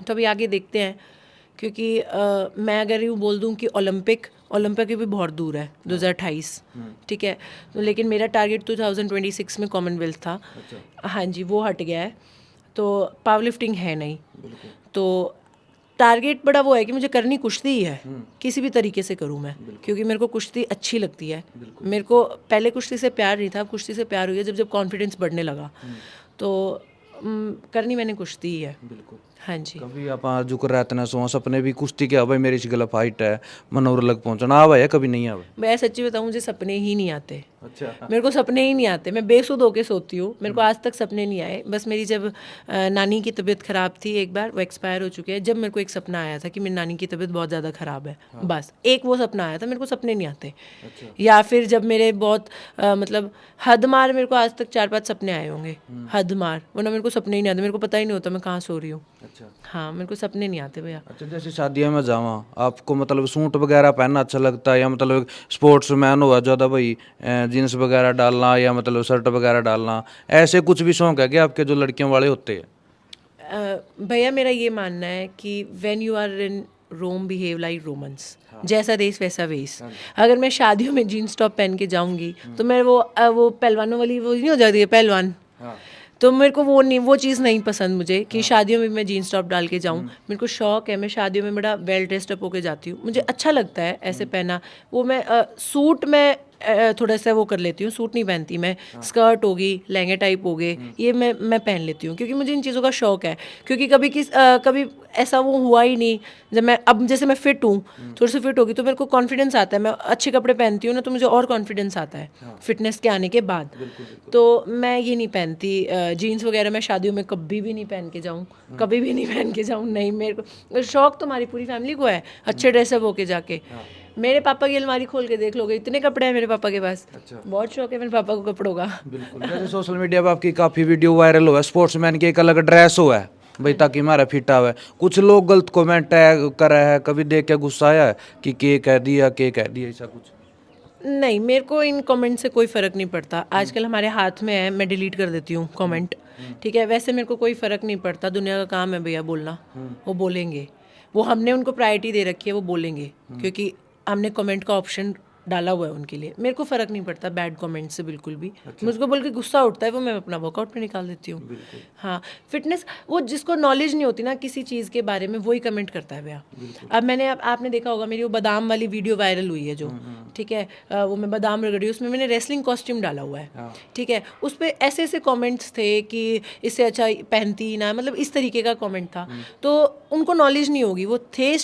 तो अभी आगे देखते हैं, क्योंकि मैं अगर यूँ बोल दूँ कि ओलंपिक भी बहुत दूर है, 2028, ठीक है। तो लेकिन मेरा टारगेट 2026 में कॉमनवेल्थ था। हाँ जी, वो हट गया है, तो पावर लिफ्टिंग है नहीं। तो टारगेट बड़ा वो है कि मुझे करनी कुश्ती ही है, किसी भी तरीके से करूँ मैं, क्योंकि मेरे को कुश्ती अच्छी लगती है। मेरे को पहले कुश्ती से प्यार नहीं था, अब कुश्ती से प्यार हुई है जब कॉन्फिडेंस बढ़ने लगा। तो करनी मैंने कुश्ती ही है। बिल्कुल। हाँ जी। कभी आप झुक रहते ना सो सपने भी कुश्ती के भाई मेरी गला फाइट है मनोर लग पहुंचना आवा है कभी नहीं आवा? मैं सच्ची बताऊँ, मुझे सपने ही नहीं आते। अच्छा। मेरे को सपने ही नहीं आते, मैं बेसुध होके सोती हूँ, मेरे को आज तक सपने नहीं आए। बस मेरी जब नानी की तबीयत ख़राब थी, एक बार वो एक्सपायर हो चुके हैं, जब मेरे को एक सपना आया था कि मेरी नानी की तबीयत बहुत ज़्यादा ख़राब है। बस एक वो सपना आया था, मेरे को सपने नहीं आते। या फिर जब मेरे बहुत मतलब हद मार, मेरे को आज तक 4-5 सपने आए होंगे हद मार, वरना मेरे को सपने ही नहीं आते। मेरे को पता ही नहीं होता मैं कहाँ सो रही हूँ। अच्छा। हाँ, मेरे को सपने नहीं आते भैया। अच्छा, जैसे शादियों में जावा आपको मतलब सूट वगैरह पहनना अच्छा लगता है या मतलब स्पोर्ट्स मैन हुआ ज़्यादा भाई जीन्स वगैरह डालना या मतलब शर्ट वगैरह डालना, ऐसे कुछ भी शौक है कि आपके जो लड़कियों वाले होते हैं? भैया मेरा ये मानना है कि when you are in Rome behave like Romans, जैसा देश वैसा वेश। अगर मैं शादियों में जीन्स टॉप पहन के जाऊंगी तो मैं वो पहलवानों वाली वो नहीं हो जाती है पहलवान, तो मेरे को वो चीज़ नहीं पसंद मुझे कि शादियों में मैं जीन्स टॉप डाल के जाऊँ। मेरे को शौक है, मैं शादियों में बड़ा वेल ड्रेस्ड अप होके जाती हूँ, मुझे अच्छा लगता है ऐसे पहना। वो मैं सूट में थोड़ा सा वो कर लेती हूँ, सूट नहीं पहनती मैं। स्कर्ट होगी, लहंगे टाइप हो गए, ये मैं पहन लेती हूँ, क्योंकि मुझे इन चीज़ों का शौक है। क्योंकि कभी ऐसा वो हुआ ही नहीं। जब मैं अब जैसे मैं फिट हूँ, थोड़ी सी फिट होगी तो मेरे को कॉन्फिडेंस आता है, मैं अच्छे कपड़े पहनती हूँ ना तो मुझे और कॉन्फिडेंस आता है फिटनेस के आने के बाद। तो मैं ये नहीं पहनती जीन्स वगैरह, मैं शादियों में कभी भी नहीं पहन के जाऊँ, कभी भी नहीं पहन के जाऊँ। नहीं, मेरे को शौक तो हमारी पूरी फैमिली को है अच्छे ड्रेसअप होके जाके। मेरे पापा की अलमारी खोल के देख लोगे, इतने कपड़े हैं मेरे पापा के पास। अच्छा। बहुत शौक है मेरे पापा को कपड़ों का। बिल्कुल। जैसे सोशल मीडिया पे आपकी काफ़ी वीडियो वायरल हुआ है स्पोर्ट्समैन की एक अलग ड्रेस हुआ है भाई ताकि हमारा फिट आवे, कुछ लोग गलत कमेंट है कर है, कभी देख के गुस्सा आया है कि के कह दिया ऐसा कुछ? नहीं, मेरे को इन कमेंट से कोई फ़र्क नहीं पड़ता। आजकल हमारे हाथ में है, मैं डिलीट कर देती हूँ कमेंट, ठीक है। वैसे मेरे को कोई फ़र्क नहीं पड़ता, दुनिया का काम है भैया बोलना, वो बोलेंगे। वो हमने उनको प्रायोरिटी दे रखी है, वो बोलेंगे, क्योंकि हमने कमेंट का ऑप्शन डाला हुआ है उनके लिए। मेरे को फ़र्क नहीं पड़ता बैड कमेंट से बिल्कुल भी। मुझको बोल के गुस्सा उठता है, वो मैं अपना वर्कआउट में निकाल देती हूँ। हाँ, फिटनेस, वो जिसको नॉलेज नहीं होती ना किसी चीज़ के बारे में, वही कमेंट करता है भैया। अब आपने देखा होगा मेरी वो बादाम वाली वीडियो वायरल हुई है जो, ठीक है, वो मैं बादाम रगड़ी, उसमें मैंने रेसलिंग कॉस्ट्यूम डाला हुआ है, ठीक है। उस पर ऐसे ऐसे कमेंट्स थे कि इससे अच्छा पहनती ही ना, मतलब इस तरीके का कमेंट था। तो उनको नॉलेज नहीं होगी, वो थे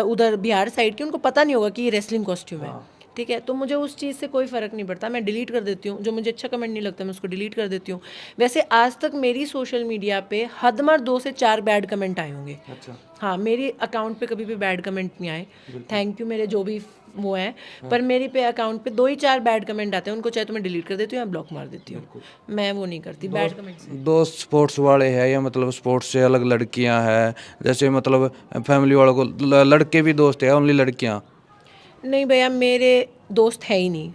उधर बिहार साइड के, उनको पता नहीं होगा कि ये रेसलिंग कॉस्ट्यूम है, ठीक है। तो मुझे उस चीज़ से कोई फ़र्क नहीं पड़ता, मैं डिलीट कर देती हूँ। जो मुझे अच्छा कमेंट नहीं लगता मैं उसको डिलीट कर देती हूँ। वैसे आज तक मेरी सोशल मीडिया पे हदमर 2 से 4 बैड कमेंट आए होंगे। अच्छा। हाँ, मेरी अकाउंट पे कभी भी बैड कमेंट नहीं आए, थैंक यू मेरे जो भी वो हैं। पर मेरी पे अकाउंट पे 2 ही 4 बैड कमेंट आते हैं, उनको चाहे तो मैं डिलीट कर देती हूँ या ब्लॉक मार देती हूँ। मैं वो नहीं करती बैड कमेंट से। दोस्त स्पोर्ट्स वाले हैं या मतलब स्पोर्ट्स से अलग लड़कियां हैं, जैसे मतलब फैमिली वालों को लड़के भी दोस्त है ओनली लड़कियां? नहीं भैया, मेरे दोस्त है ही नहीं,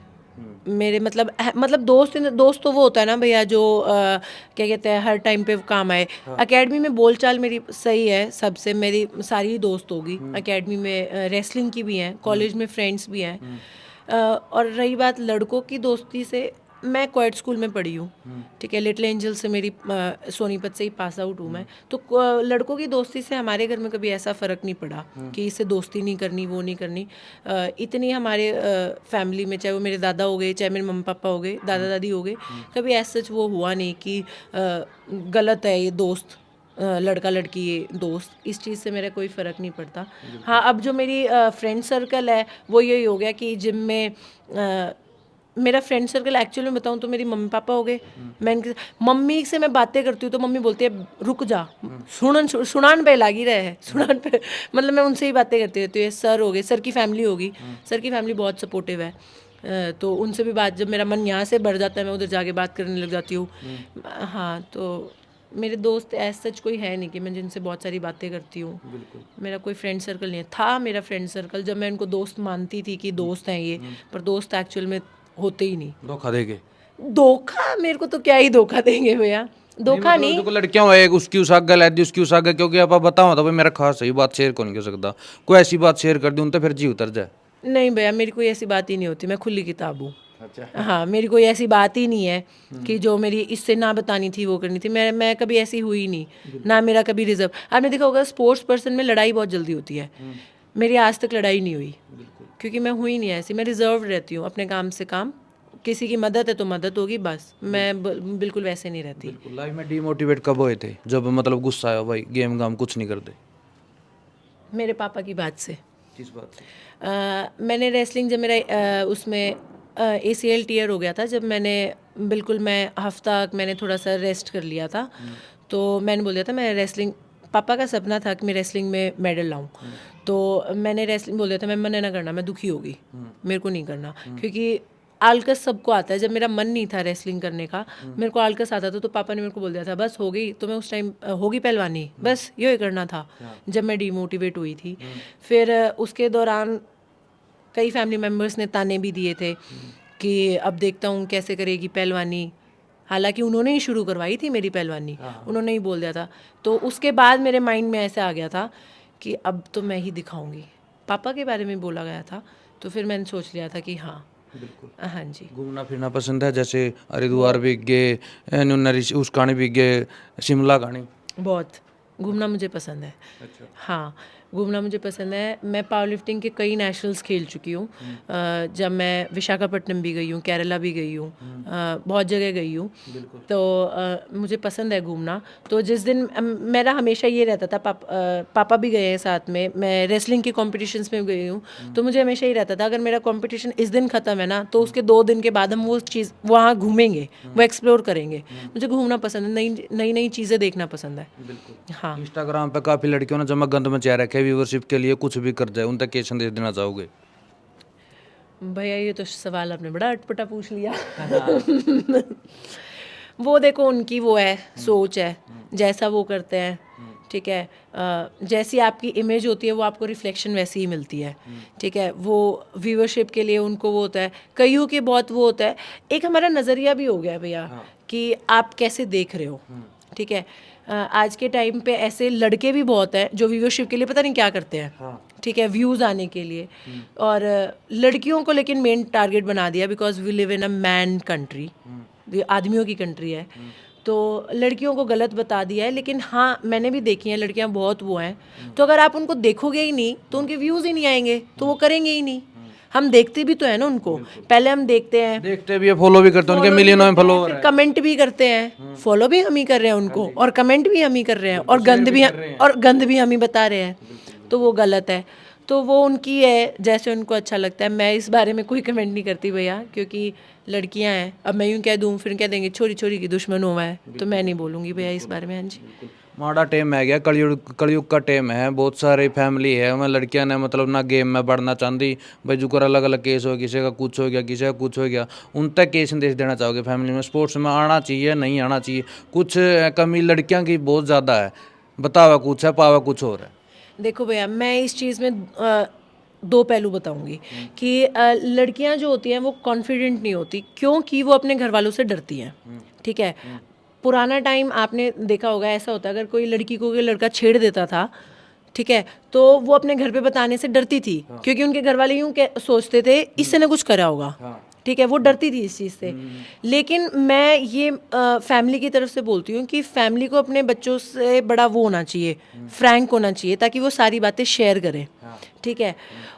मेरे मतलब दोस्त तो वो होता है ना भैया जो क्या कहते हैं हर टाइम पे काम आए। एकेडमी में बोलचाल मेरी सही है सबसे, मेरी सारी दोस्त होगी एकेडमी में, रेसलिंग की भी हैं, कॉलेज में फ्रेंड्स भी हैं। और रही बात लड़कों की दोस्ती से, मैं क्वाइट स्कूल में पढ़ी हूँ, ठीक है, लिटिल एंजल से मेरी सोनीपत से ही पास आउट हूँ मैं, तो लड़कों की दोस्ती से हमारे घर में कभी ऐसा फ़र्क नहीं पड़ा कि इससे दोस्ती नहीं करनी, वो नहीं करनी। इतनी हमारे फैमिली में, चाहे वो मेरे दादा हो गए, चाहे मेरे मम्मी पापा हो गए, दादा दादी हो गए, कभी ऐसा सच वो हुआ नहीं कि गलत है ये दोस्त, लड़का लड़की ये दोस्त, इस चीज़ से मेरा कोई फ़र्क नहीं पड़ता। हाँ, अब जो मेरी फ्रेंड सर्कल है वो यही हो गया कि जिम में मेरा फ्रेंड सर्कल एक्चुअली में बताऊँ तो मेरी मम्मी पापा हो गए। मैं इनके मम्मी से मैं बातें करती हूँ तो मम्मी बोलती है रुक जा, सुनान पे लागी रहे है, सुनान पे मतलब मैं उनसे ही बातें करती रहती हूँ। ये सर हो गए, सर की फैमिली होगी, सर की फैमिली बहुत सपोर्टिव है, तो उनसे भी बात, जब मेरा मन यहाँ से बढ़ जाता है मैं उधर जाके बात करने लग जाती हूँ। हाँ, तो मेरे दोस्त ऐसा सच कोई है नहीं कि मैं जिनसे बहुत सारी बातें करती हूँ। मेरा कोई फ्रेंड सर्कल नहीं है। था मेरा फ्रेंड सर्कल जब मैं इनको दोस्त मानती थी कि दोस्त हैं ये, पर दोस्त एक्चुअल में होते ही नहीं। धोखा देके धोखा मेरे को तो क्या ही धोखा देंगे भैया, धोखा नहीं। देखो लड़कियां हो, एक उसकी उस गल है उसकी उस आगे, क्योंकि आप बताओ तो भाई मेरा खास सही बात शेयर कौन कर सकता, कोई ऐसी बात शेयर कर दी उन तो फिर जी उतर जाए। नहीं भैया, मेरी कोई ऐसी बात ही नहीं होती, मैं खुली किताब हूँ। अच्छा। हाँ, मेरी कोई ऐसी बात ही नहीं है कि जो मेरी इससे ना बतानी थी वो करनी थी। मैं कभी ऐसी हुई नहीं, ना मेरा कभी रिजर्व। आपने देखा होगा स्पोर्ट्स पर्सन में लड़ाई बहुत जल्दी होती है, मेरी आज तक लड़ाई नहीं हुई, क्योंकि मैं हुई नहीं ऐसी। मैं रिजर्व रहती हूँ, अपने काम से काम, किसी की मदद है तो मदद होगी बस, मैं बिल्कुल वैसे नहीं रहती। बिल्कुल। लाइफ में डीमोटिवेट कब हुए थे, जब मतलब गुस्सा आया भाई गेम गाम कुछ नहीं करते? मेरे पापा की बात से। किस बात से? मैंने रेसलिंग जब मेरा उसमें ACL टीयर हो गया था, जब मैंने बिल्कुल मैं हफ्ता मैंने थोड़ा सा रेस्ट कर लिया था, तो मैंने बोल दिया था मैं रेसलिंग, पापा का सपना था कि मैं रेसलिंग में मेडल लाऊं, तो मैंने रेसलिंग बोल दिया था मैं मना ना करना, मैं दुखी होगी, मेरे को नहीं करना, क्योंकि आलकस सबको आता है। जब मेरा मन नहीं था रेसलिंग करने का, मेरे को आलकस आता था, तो पापा ने मेरे को बोल दिया था बस हो गई, तो मैं उस टाइम होगी पहलवानी, बस ये करना था जब मैं डीमोटिवेट हुई थी। फिर उसके दौरान कई फैमिली मेम्बर्स ने ताने भी दिए थे कि अब देखता हूँ कैसे करेगी पहलवानी, हालांकि उन्होंने ही शुरू करवाई थी मेरी पहलवानी, उन्होंने ही बोल दिया था। तो उसके बाद मेरे माइंड में ऐसे आ गया था कि अब तो मैं ही दिखाऊंगी, पापा के बारे में बोला गया था, तो फिर मैंने सोच लिया था कि हाँ। बिल्कुल। हाँ जी। घूमना फिरना पसंद है, जैसे हरिद्वार भी गए, उस कहानी भी गए, शिमला कहानी? बहुत घूमना मुझे पसंद है। अच्छा। हाँ, घूमना मुझे पसंद है। मैं पावर लिफ्टिंग के कई नेशनल्स खेल चुकी हूँ। जब मैं विशाखापट्टनम भी गई हूँ, केरला भी गई हूँ, बहुत जगह गई हूँ। तो मुझे पसंद है घूमना। तो जिस दिन मेरा हमेशा ये रहता था, पापा भी गए हैं साथ में, मैं रेसलिंग के कॉम्पिटिशन्स में गई हूँ, तो मुझे हमेशा ही रहता था अगर मेरा कॉम्पिटिशन इस दिन ख़त्म है ना, तो उसके 2 दिन के बाद हम वो चीज़ वहाँ घूमेंगे, वो एक्सप्लोर करेंगे। मुझे घूमना पसंद है, नई नई चीज़ें देखना पसंद है। बिल्कुल। हाँ। इंस्टाग्राम पे काफी लड़कियों ने जमा गंद मचा रखे व्यूअरशिप के लिए, कुछ भी कर जाए, उन तक क्या संदेश देना चाहोगे? भैया ये तो सवाल आपने बड़ा अटपटा पूछ लिया। वो देखो उनकी वो है सोच है, जैसा वो करते हैं, ठीक है, जैसी आपकी इमेज होती है वो आपको रिफ्लेक्शन वैसी ही मिलती है, ठीक है। वो व्यूअरशिप के लिए उनको वो होता है, कईयों के बहुत वो होता है, एक हमारा नज़रिया भी हो गया है भैया कि आप कैसे देख रहे हो, ठीक है। आज के टाइम पे ऐसे लड़के भी बहुत हैं जो व्यूअरशिप के लिए पता नहीं क्या करते हैं, ठीक है, व्यूज़ आने के लिए, और लड़कियों को लेकिन मेन टारगेट बना दिया, because we live in a man country, आदमियों की कंट्री है, तो लड़कियों को गलत बता दिया है। लेकिन हाँ, मैंने भी देखी हैं लड़कियां बहुत वो हैं, तो अगर आप उनको देखोगे ही नहीं तो उनके व्यूज़ ही नहीं आएंगे, तो वो करेंगे ही नहीं। हम देखते भी तो है ना उनको, पहले हम देखते हैं, फॉलो भी करते हैं, उनके मिलियनों में फॉलोअर है, कमेंट भी करते हैं, फॉलो भी हम ही कर रहे हैं उनको, और कमेंट भी हम ही कर रहे हैं, और गंद भी हम ही बता रहे हैं, तो वो गलत है। तो वो उनकी है, जैसे उनको अच्छा लगता है। मैं इस बारे में कोई कमेंट नहीं करती भैया, क्योंकि लड़कियां हैं। अब मैं यूँ कह दूँ फिर कह देंगे छोरी छोरी की दुश्मन हुआ है, तो मैं नहीं बोलूँगी भैया इस बारे में। हाँ जी। माड़ा टेम है गया, कलयुग का टेम है, बहुत सारी फैमिली है मैं लड़कियां ने मतलब ना गेम में बढ़ना चाहती भाई, जो कर अलग अलग केस हो, किसी का कुछ हो गया, किसी का कुछ हो गया, उन तक केस संदेश देना चाहोगे फैमिली में स्पोर्ट्स में आना चाहिए नहीं आना चाहिए? कुछ कमी लड़कियां की बहुत ज़्यादा है, बतावा कुछ है पावा कुछ और है। देखो भैया, मैं इस चीज़ में दो पहलू बताऊंगी कि लड़कियां जो होती हैं वो कॉन्फिडेंट नहीं होती, क्योंकि वो अपने घर वालों से डरती हैं। ठीक है, पुराना टाइम आपने देखा होगा, ऐसा होता अगर कोई लड़की को कोई लड़का छेड़ देता था, ठीक है, तो वो अपने घर पे बताने से डरती थी, क्योंकि उनके घर वाले यूं सोचते थे इससे ने कुछ करा होगा। ठीक है, वो डरती थी इस चीज़ से। लेकिन मैं ये फैमिली की तरफ से बोलती हूँ कि फैमिली को अपने बच्चों से बड़ा वो होना चाहिए, फ्रैंक होना चाहिए, ताकि वो सारी बातें शेयर करें। ठीक है,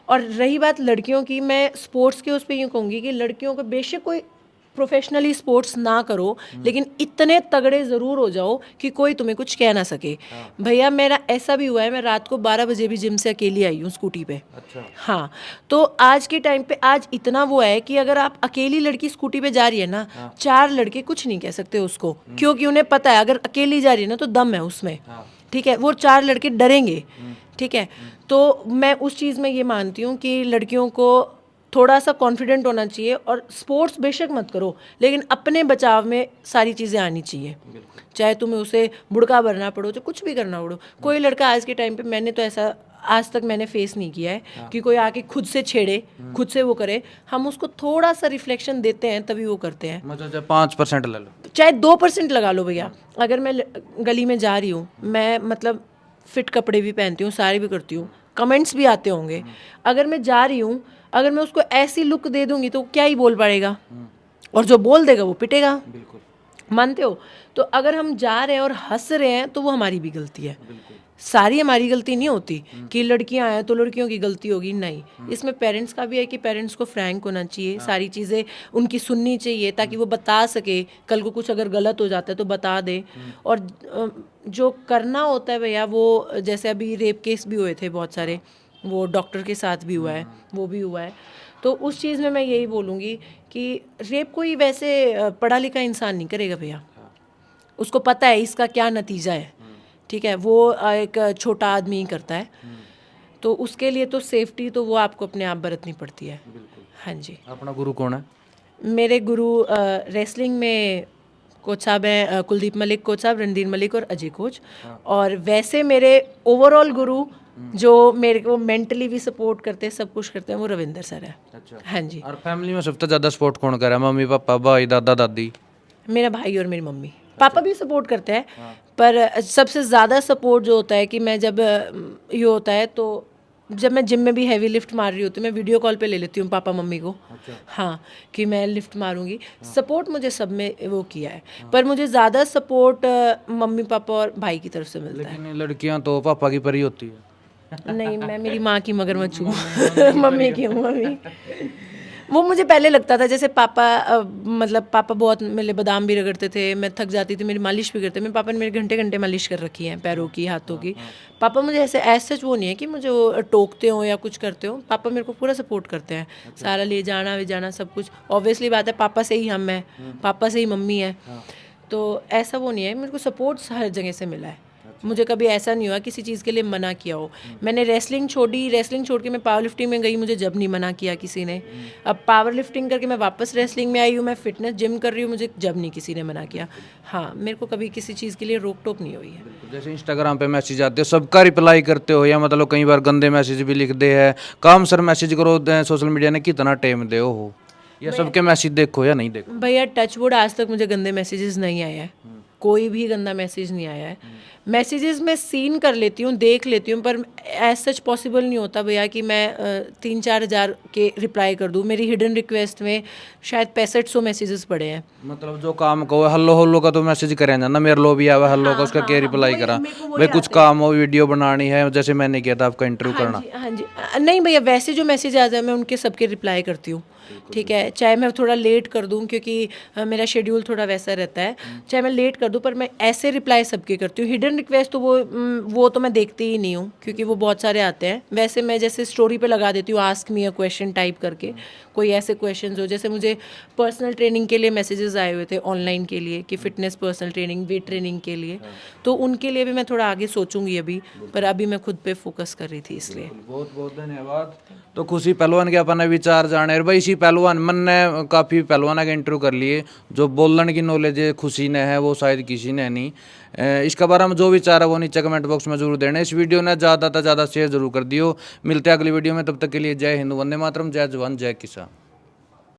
और रही बात लड़कियों की, मैं स्पोर्ट्स के उस पर यूँ कहूँगी कि लड़कियों को बेशक कोई प्रोफेशनली स्पोर्ट्स ना करो, लेकिन इतने तगड़े ज़रूर हो जाओ कि कोई तुम्हें कुछ कह ना सके। भैया मेरा ऐसा भी हुआ है, मैं रात को 12 बजे भी जिम से अकेली आई हूँ स्कूटी पे। अच्छा। हाँ, तो आज के टाइम पे आज इतना वो है कि अगर आप अकेली लड़की स्कूटी पे जा रही है ना, 4 लड़के कुछ नहीं कह सकते उसको, क्योंकि उन्हें पता है अगर अकेली जा रही है ना तो दम है उसमें। ठीक है, वो 4 लड़के डरेंगे। ठीक है, तो मैं उस चीज़ में ये मानती हूँ कि लड़कियों को थोड़ा सा कॉन्फिडेंट होना चाहिए, और स्पोर्ट्स बेशक मत करो, लेकिन अपने बचाव में सारी चीज़ें आनी चाहिए। चाहे तुम्हें उसे बुड़का भरना पड़ो, जो कुछ भी करना पड़ो। कोई लड़का आज के टाइम पे, मैंने तो ऐसा आज तक मैंने फेस नहीं किया है कि कोई आके खुद से छेड़े, खुद से वो करे। हम उसको थोड़ा सा रिफ्लेक्शन देते हैं तभी वो करते हैं। मतलब 5% ले लो, चाहे 2% लगा लो भैया। अगर मैं गली में जा रही हूँ, मैं मतलब फिट कपड़े भी पहनती हूँ, साड़ी भी करती हूँ, कमेंट्स भी आते होंगे। अगर मैं जा रही हूँ, अगर मैं उसको ऐसी लुक दे दूंगी तो क्या ही बोल पड़ेगा, और जो बोल देगा वो पिटेगा। बिल्कुल। मानते हो? तो अगर हम जा रहे हैं और हंस रहे हैं तो वो हमारी भी गलती है। सारी हमारी गलती नहीं होती कि लड़कियां आए तो लड़कियों की गलती होगी, नहीं। इसमें पेरेंट्स का भी है कि पेरेंट्स को फ्रैंक होना चाहिए, सारी चीज़ें उनकी सुननी चाहिए, ताकि वो बता सके कल को कुछ अगर गलत हो जाता है तो बता दे। और जो करना होता है भैया, वो जैसे अभी रेप केस भी हुए थे बहुत सारे, वो डॉक्टर के साथ भी हुआ है, वो भी हुआ है। तो उस चीज़ में मैं यही बोलूँगी कि रेप कोई वैसे पढ़ा लिखा इंसान नहीं करेगा भैया, उसको पता है इसका क्या नतीजा है। ठीक है, वो एक छोटा आदमी ही करता है, तो उसके लिए तो सेफ्टी तो वो आपको अपने आप बरतनी पड़ती है। हाँ जी। अपना गुरु कौन है? मेरे गुरु रेसलिंग में कोच साहब हैं, कुलदीप मलिक कोच साहब, रणधीर मलिक और अजय कोच। और वैसे मेरे ओवरऑल गुरु जो मेरे को मेंटली भी सपोर्ट करते हैं, सब कुछ करते हैं, वो रविंदर सर है। अच्छा। हाँ जी। और फैमिली में सबसे ज़्यादा सपोर्ट कौन कर रहा है? मम्मी पापा, भाई, दादा दादी? मेरा भाई और मेरी मम्मी। पापा भी सपोर्ट करते हैं, पर सबसे ज़्यादा सपोर्ट जो होता है कि मैं जब ये होता है तो जब मैं जिम में भी हैवी लिफ्ट मार रही होती हूँ, मैं वीडियो कॉल पे ले लेती हूँ पापा मम्मी को। हाँ, कि मैं लिफ्ट मारूंगी। सपोर्ट मुझे सब में वो किया है, पर मुझे ज़्यादा सपोर्ट मम्मी पापा और भाई की तरफ से मिलता है। लेकिन लड़कियां तो पापा की परी होती है। नहीं, मैं मेरी माँ की मगरमच्छ हूँ। मम्मी की हूँ मम्मी। वो मुझे पहले लगता था जैसे पापा मतलब पापा बहुत मेरे बादाम भी रगड़ते थे, मैं थक जाती थी, मेरी मालिश भी करते। मेरे पापा ने मेरे घंटे घंटे मालिश कर रखी है, पैरों की, हाथों की। पापा मुझे ऐसे सच वो नहीं है कि मुझे वो टोकते हो या कुछ करते हो। पापा मेरे को पूरा सपोर्ट करते हैं, सारा ले जाना वे जाना सब कुछ। ऑब्वियसली बात है, पापा से ही हम हैं, पापा से ही मम्मी है, तो ऐसा वो नहीं है। मेरे को सपोर्ट हर जगह से मिला है। मुझे कभी ऐसा नहीं हुआ किसी चीज़ के लिए मना किया हो। मैंने रेसलिंग छोड़ी, रेसलिंग छोड़ के मैं पावर लिफ्टिंग में गई, मुझे जब नहीं मना किया किसी ने। अब पावर लिफ्टिंग करके मैं वापस रेसलिंग में आई हूँ, मैं फिटनेस जिम कर रही हूँ, मुझे जब नहीं किसी ने मना किया। हाँ, मेरे को कभी किसी चीज़ के लिए रोक टोक नहीं हुई है। जैसे इंस्टाग्राम पे मैसेज आते हो, सबका रिप्लाई करते हो, या मतलब कई बार गंदे मैसेज भी लिख दे है, काम सर मैसेज करो, सोशल मीडिया ने कितना टाइम दे हो, या सबके मैसेज देखो या नहीं देखो? भैया टचवुड आज तक मुझे गंदे मैसेजेस नहीं आए हैं, कोई भी गंदा मैसेज नहीं आया है। मैसेजेस मैं सीन कर लेती हूँ, देख लेती हूँ, पर एज सच पॉसिबल नहीं होता भैया कि मैं 3-4 हज़ार के रिप्लाई कर दूँ। मेरी हिडन रिक्वेस्ट में शायद 6500 मैसेजेस पड़े हैं। मतलब जो काम को हल्लो हल्लो का तो मैसेज करें जाना, मेरे लो भी आवा हल्लो का, उसका क्या रिप्लाई करा? भाई कुछ काम हो, वीडियो बनानी है, जैसे मैंने किया था आपका इंटरव्यू करना। हाँ जी। नहीं भैया, वैसे जो मैसेज आ जाए मैं उनके सबके रिप्लाई करती हूँ। ठीक है, चाहे मैं थोड़ा लेट कर दूं, क्योंकि मेरा शेड्यूल थोड़ा वैसा रहता है, चाहे मैं लेट कर दूं, पर मैं ऐसे रिप्लाई सबके करती हूँ। हिडन रिक्वेस्ट तो वो तो मैं देखती ही नहीं हूँ, क्योंकि वो बहुत सारे आते हैं। वैसे मैं जैसे स्टोरी पे लगा देती हूँ, ask me a question type करके, कोई ऐसे क्वेश्चंस हो। जैसे मुझे पर्सनल ट्रेनिंग के लिए मैसेजेस आए हुए थे ऑनलाइन के लिए, कि fitness personal training, weight training के लिए, तो उनके लिए भी मैं थोड़ा आगे सोचूंगी अभी, पर अभी मैं खुद पे फोकस कर रही थी इसलिए। बहुत बहुत धन्यवाद। तो खुशी पहलवान के अपने विचार जाने, और भाई इसी किसी पहलवान मन ने काफ़ी पहलवाना के इंटरव्यू कर लिए, जो बोलने की नॉलेज खुशी ने है वो शायद किसी ने नहीं। इसका बारे में जो विचार है वो नीचे कमेंट बॉक्स में जरूर देना। इस वीडियो ने ज़्यादा से ज़्यादा शेयर जरूर कर दियो। मिलते हैं अगली वीडियो में, तब तक के लिए जय हिंद, वंदे मातरम, जय जवान जय किसान।